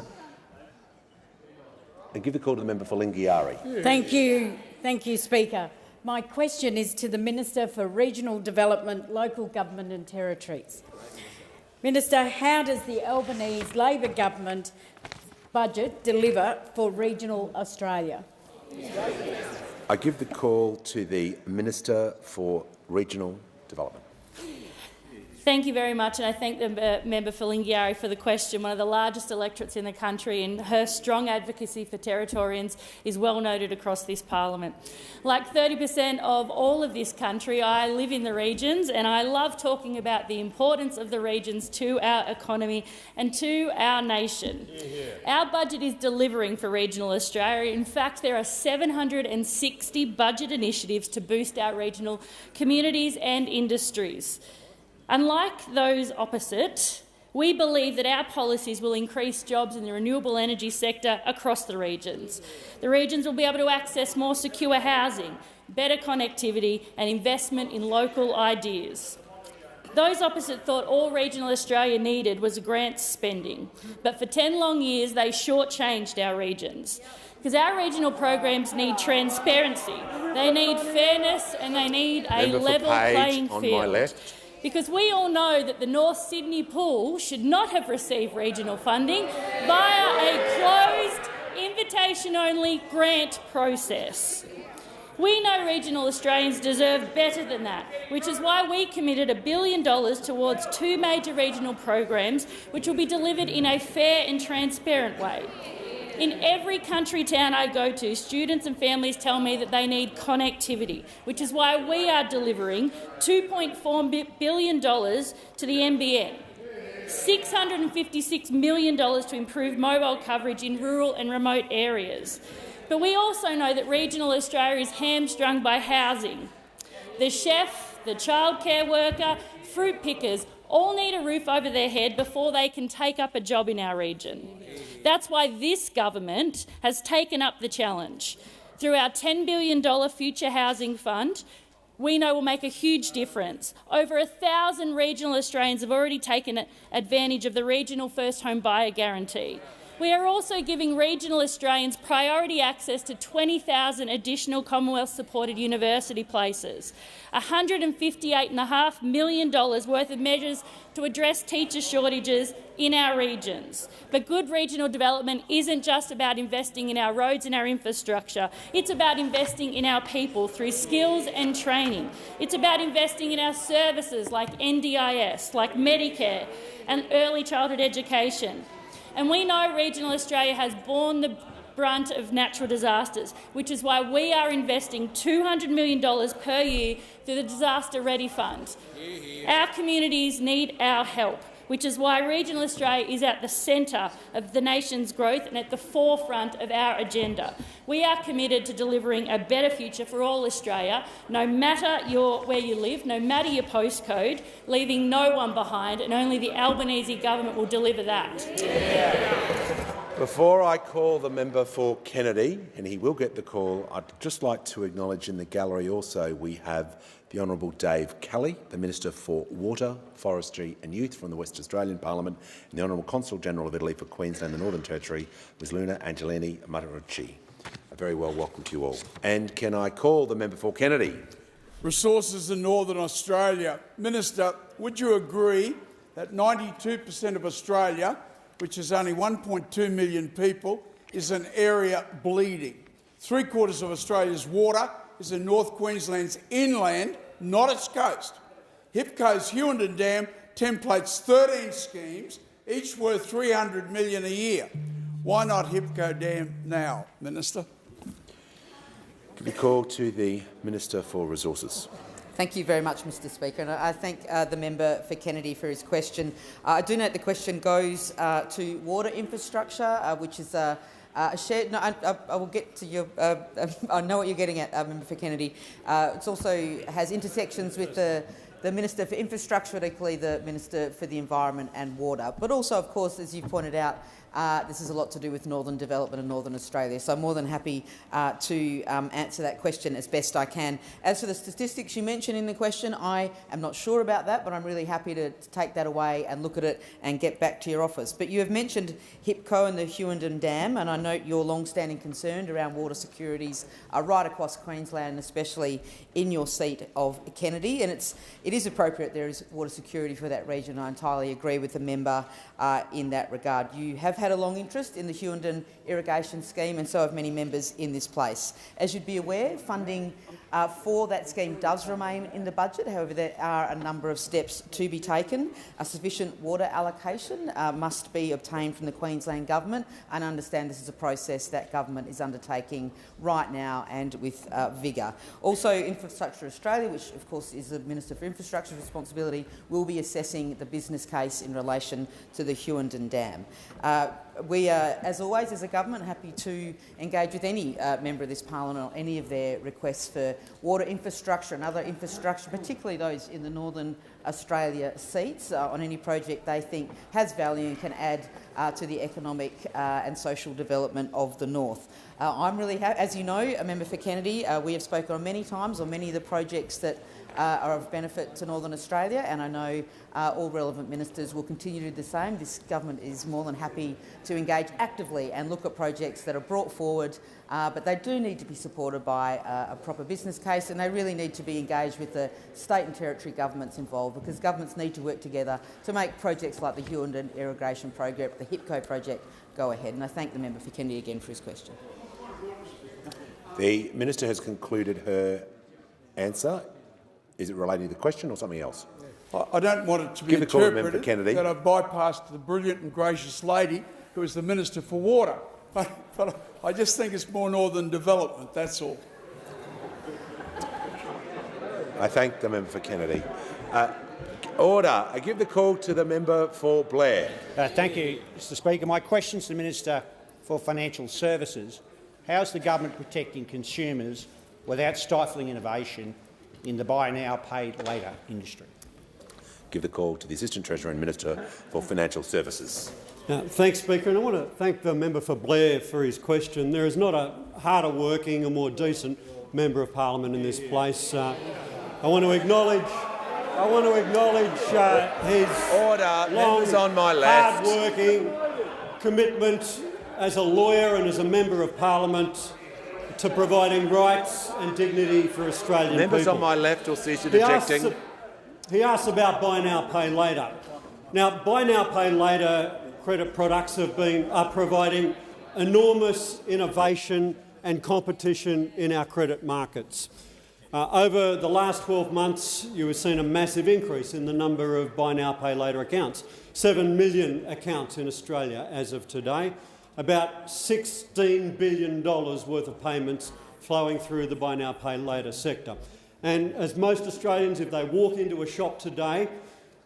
and give the call to the member for Lingiari. Thank you, Speaker. My question is to the Minister for Regional Development, Local Government and Territories. Minister, how does the Albanese Labor government budget deliver for regional Australia? I give the call to the Minister for Regional Development. Thank you very much, and I thank the member for Lingiari for the question. One of the largest electorates in the country, and her strong advocacy for Territorians is well noted across this parliament. Like 30% of all of this country, I live in the regions, and I love talking about the importance of the regions to our economy and to our nation. Our budget is delivering for regional Australia. In fact, there are 760 budget initiatives to boost our regional communities and industries. Unlike those opposite, we believe that our policies will increase jobs in the renewable energy sector across the regions. The regions will be able to access more secure housing, better connectivity and investment in local ideas. Those opposite thought all regional Australia needed was grant spending, but for 10 long years they shortchanged our regions. Because our regional programs need transparency, they need fairness and they need a level playing field. Because we all know that the North Sydney pool should not have received regional funding via a closed, invitation-only grant process. We know regional Australians deserve better than that, which is why we committed $1 billion towards 2 major regional programs which will be delivered in a fair and transparent way. In every country town I go to, students and families tell me that they need connectivity, which is why we are delivering $2.4 billion to the NBN, $656 million to improve mobile coverage in rural and remote areas. But we also know that regional Australia is hamstrung by housing. The chef, the childcare worker, fruit pickers all need a roof over their head before they can take up a job in our region. That's why this government has taken up the challenge. Through our $10 billion Future Housing Fund, we know will make a huge difference. Over 1,000 regional Australians have already taken advantage of the regional first home buyer guarantee. We are also giving regional Australians priority access to 20,000 additional Commonwealth-supported university places, $158.5 million worth of measures to address teacher shortages in our regions. But good regional development isn't just about investing in our roads and our infrastructure. It's about investing in our people through skills and training. It's about investing in our services like NDIS, like Medicare and early childhood education. And we know regional Australia has borne the brunt of natural disasters, which is why we are investing $200 million per year through the Disaster Ready Fund. Our communities need our help, which is why regional Australia is at the centre of the nation's growth and at the forefront of our agenda. We are committed to delivering a better future for all Australia, no matter where you live, no matter your postcode, leaving no one behind, and only the Albanese government will deliver that. Before I call the member for Kennedy, and he will get the call, I'd just like to acknowledge in the gallery also we have the Honourable Dave Kelly, the Minister for Water, Forestry and Youth from the West Australian Parliament, and the Honourable Consul-General of Italy for Queensland and the Northern Territory, Ms Luna Angelini Matarucci. A very well welcome to you all. And can I call the member for Kennedy? Resources in Northern Australia. Minister, would you agree that 92% of Australia, which is only 1.2 million people, is an area bleeding? 3/4 of Australia's water is in North Queensland's inland, not its coast. HIPCO's Hughenden Dam templates 13 schemes, each worth $300 million a year. Why not HIPCO Dam now, Minister? Can we call to the Minister for Resources? Thank you very much, Mr Speaker, and I thank the member for Kennedy for his question. I do note the question goes to water infrastructure, which is a shared. No, I will get to your. I know what you're getting at, Member for Kennedy. It also has intersections with the Minister for Infrastructure, equally the Minister for the Environment and Water. But also, of course, as you pointed out, this is a lot to do with northern development in Northern Australia, so I'm more than happy to answer that question as best I can. As for the statistics you mentioned in the question, I am not sure about that, but I'm really happy to take that away and look at it and get back to your office. But you have mentioned HIPCO and the Hughenden Dam, and I note your long-standing concern around water securities right across Queensland, especially in your seat of Kennedy, and it is appropriate there is water security for that region. I entirely agree with the member in that regard. You have had a long interest in the Hughenden irrigation scheme, and so have many members in this place. As you'd be aware, funding for that scheme does remain in the budget. However, there are a number of steps to be taken. A sufficient water allocation must be obtained from the Queensland Government, and I understand this is a process that Government is undertaking right now and with vigour. Also, Infrastructure Australia, which of course is the Minister for Infrastructure's responsibility, will be assessing the business case in relation to the Hughenden Dam. We are, as always, as a government, happy to engage with any member of this parliament on any of their requests for water infrastructure and other infrastructure, particularly those in the Northern Australia seats, on any project they think has value and can add to the economic and social development of the North. I'm really happy, as you know, a member for Kennedy, we have spoken on many times on many of the projects that are of benefit to Northern Australia, and I know all relevant ministers will continue to do the same. This government is more than happy to engage actively and look at projects that are brought forward, but they do need to be supported by a proper business case, and they really need to be engaged with the state and territory governments involved, because governments need to work together to make projects like the Hughenden irrigation program, the HIPCO project, go ahead. And I thank the member for Kennedy again for his question. The Minister has concluded her answer. Is it relating to the question or something else? I don't want it to be interpreted that I've bypassed the brilliant and gracious lady who is the Minister for Water. But I just think it's more northern development, that's all. I thank the member for Kennedy. Order. I give the call to the member for Blair. Thank you, Mr Speaker. My question to the Minister for Financial Services. How is the government protecting consumers without stifling innovation in the buy now, pay later industry? Give the call to the Assistant Treasurer and Minister for Financial Services. Thanks, Speaker. And I want to thank the member for Blair for his question. There is not a harder working or more decent member of parliament in this place. I want to acknowledge his order. Members on my left. hard-working, commitment as a lawyer and as a member of parliament to providing rights and dignity for Australian Members people. on my left will cease interjecting. He asks about buy now, pay later. Now, buy now, pay later credit products are providing enormous innovation and competition in our credit markets. Over the last 12 months, you have seen a massive increase in the number of buy now, pay later accounts. 7 million accounts in Australia as of today. About $16 billion worth of payments flowing through the buy now, pay later sector. And as most Australians, if they walk into a shop today,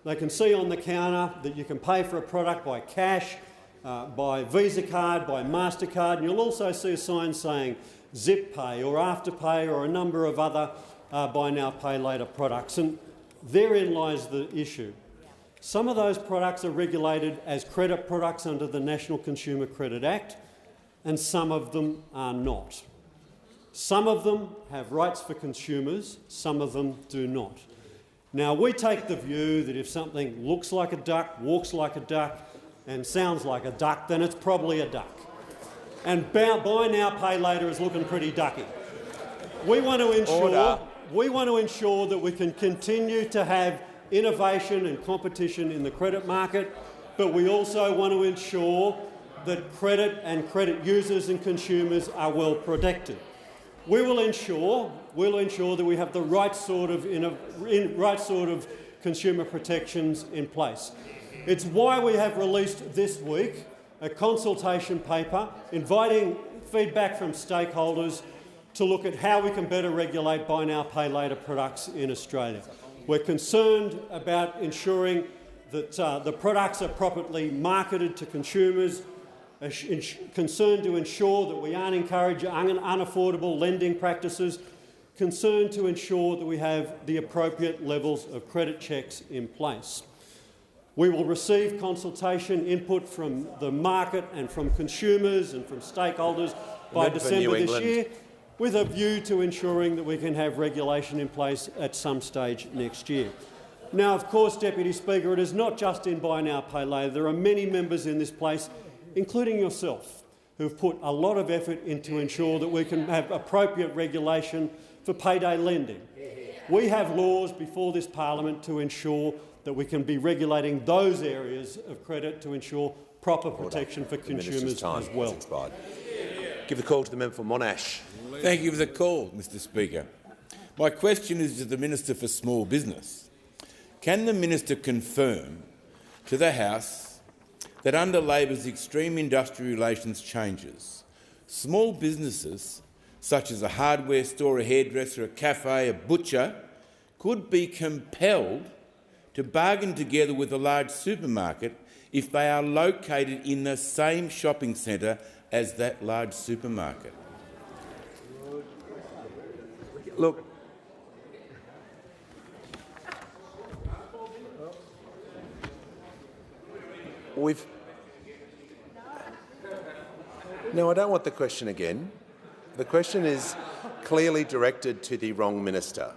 they can see on the counter that you can pay for a product by cash, by Visa card, by MasterCard, and you'll also see a sign saying Zip Pay or Afterpay or a number of other buy now, pay later products. And therein lies the issue. Some of those products are regulated as credit products under the National Consumer Credit Act, and some of them are not. Some of them have rights for consumers, some of them do not. Now, we take the view that if something looks like a duck, walks like a duck and sounds like a duck, then it's probably a duck. And buy now, pay later is looking pretty ducky. We want to ensure that we can continue to have innovation and competition in the credit market, but we also want to ensure that credit and credit users and consumers are well protected. We'll ensure that we have the right sort of consumer protections in place. It's why we have released this week a consultation paper inviting feedback from stakeholders to look at how we can better regulate buy now, pay later products in Australia. We're concerned about ensuring that the products are properly marketed to consumers, concerned to ensure that we aren't encouraging unaffordable lending practices, concerned to ensure that we have the appropriate levels of credit checks in place. We will receive consultation input from the market and from consumers and from stakeholders by December this year, with a view to ensuring that we can have regulation in place at some stage next year. Now, of course, Deputy Speaker, it is not just in buy now, pay later. There are many members in this place, including yourself, who have put a lot of effort into ensure that we can have appropriate regulation for payday lending. We have laws before this parliament to ensure that we can be regulating those areas of credit to ensure proper protection for consumers as well. Give the call to the member for Monash. Thank you for the call, Mr Speaker. My question is to the Minister for Small Business. Can the minister confirm to the House that under Labor's extreme industrial relations changes, small businesses such as a hardware store, a hairdresser, a cafe, a butcher could be compelled to bargain together with a large supermarket if they are located in the same shopping centre as that large supermarket? Look, No, I don't want the question again. The question is clearly directed to the wrong minister.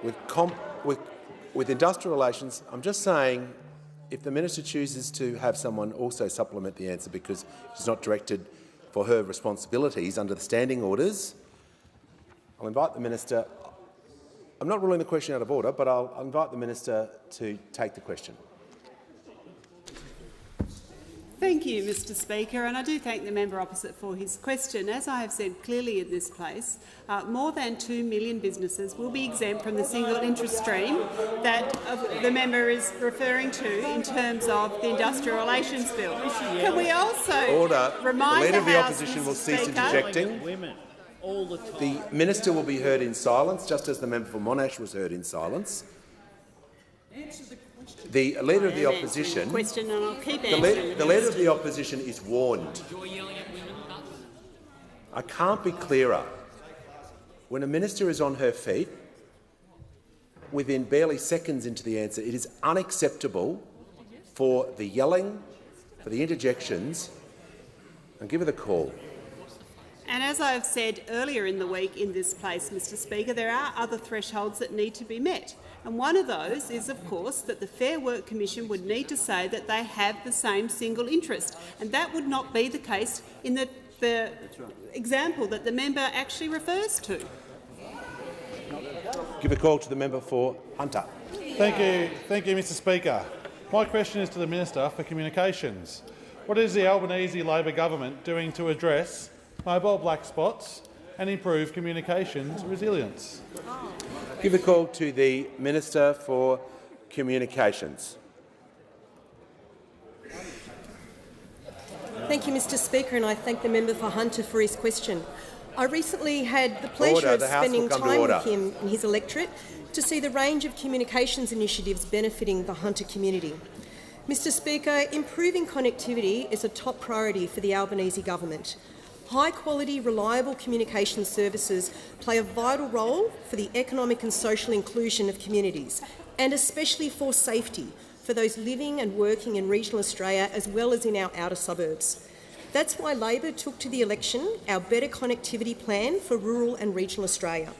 With industrial relations, I'm just saying if the minister chooses to have someone also supplement the answer because it's not directed for her responsibilities under the standing orders, I'll invite the minister. I'm not ruling the question out of order, but I'll invite the minister to take the question. Thank you, Mr Speaker, and I do thank the member opposite for his question. As I have said clearly in this place, more than 2 million businesses will be exempt from the single interest stream that the member is referring to in terms of the Industrial Relations Bill. Can we also remind the Leader of the House, Opposition Mr. will cease Speaker, interjecting. The minister will be heard in silence, just as the member for Monash was heard in silence. The Leader of the Opposition, the Leader of the Opposition is warned. I can't be clearer. When a minister is on her feet, within barely seconds into the answer, it is unacceptable for the yelling, for the interjections, and give her the call. And as I have said earlier in the week in this place, Mr Speaker, there are other thresholds that need to be met. And one of those is, of course, that the Fair Work Commission would need to say that they have the same single interest. And that would not be the case in the example that the member actually refers to. Give a call to the member for Hunter. Thank you, Mr Speaker. My question is to the Minister for Communications. What is the Albanese Labor government doing to address mobile black spots and improve communications resilience? Give a call to the Minister for Communications. Thank you, Mr Speaker, and I thank the member for Hunter for his question. I recently had the pleasure of spending time with him and his electorate to see the range of communications initiatives benefiting the Hunter community. Mr Speaker, improving connectivity is a top priority for the Albanese government. High-quality, reliable communication services play a vital role for the economic and social inclusion of communities, and especially for safety for those living and working in regional Australia as well as in our outer suburbs. That's why Labor took to the election our Better Connectivity Plan for rural and regional Australia.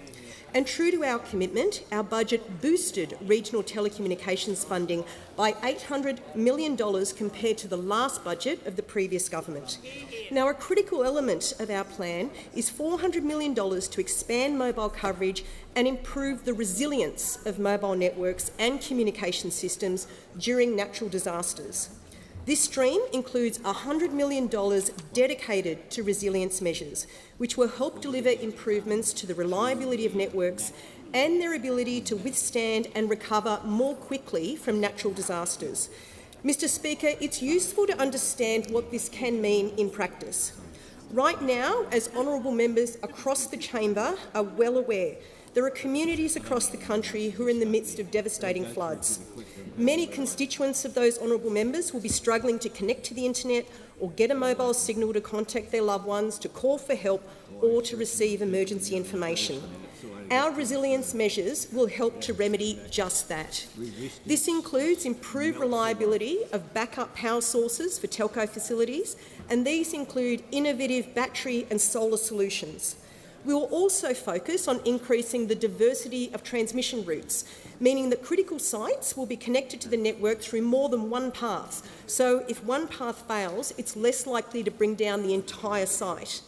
And true to our commitment, our budget boosted regional telecommunications funding by $800 million compared to the last budget of the previous government. Now, a critical element of our plan is $400 million to expand mobile coverage and improve the resilience of mobile networks and communication systems during natural disasters. This stream includes $100 million dedicated to resilience measures, which will help deliver improvements to the reliability of networks and their ability to withstand and recover more quickly from natural disasters. Mr Speaker, it's useful to understand what this can mean in practice. Right now, as honourable members across the chamber are well aware, there are communities across the country who are in the midst of devastating floods. Many constituents of those honourable members will be struggling to connect to the internet or get a mobile signal to contact their loved ones, to call for help or to receive emergency information. Our resilience measures will help to remedy just that. This includes improved reliability of backup power sources for telco facilities, and these include innovative battery and solar solutions. We will also focus on increasing the diversity of transmission routes, meaning that critical sites will be connected to the network through more than one path. So if one path fails, it's less likely to bring down the entire site.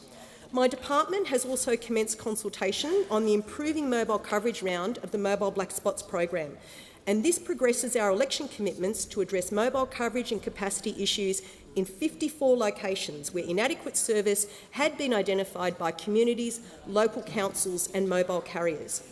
My department has also commenced consultation on the Improving Mobile Coverage round of the Mobile Black Spots program, and this progresses our election commitments to address mobile coverage and capacity issues in 54 locations where inadequate service had been identified by communities, local councils and mobile carriers.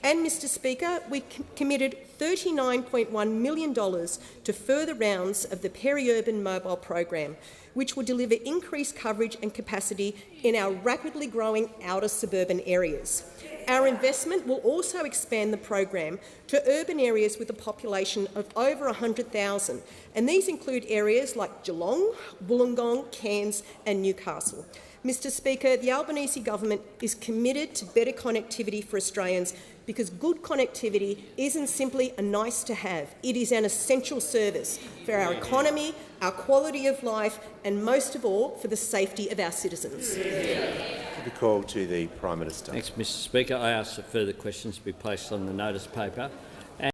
And, Mr Speaker, we committed $39.1 million to further rounds of the Peri-Urban Mobile program, which will deliver increased coverage and capacity in our rapidly growing outer suburban areas. Our investment will also expand the program to urban areas with a population of over 100,000, and these include areas like Geelong, Wollongong, Cairns and Newcastle. Mr Speaker, the Albanese government is committed to better connectivity for Australians because good connectivity isn't simply a nice-to-have. It is an essential service for our economy, our quality of life and, most of all, for the safety of our citizens. The call to the Prime Minister. Thanks, Mr Speaker. I ask that further questions be placed on the notice paper.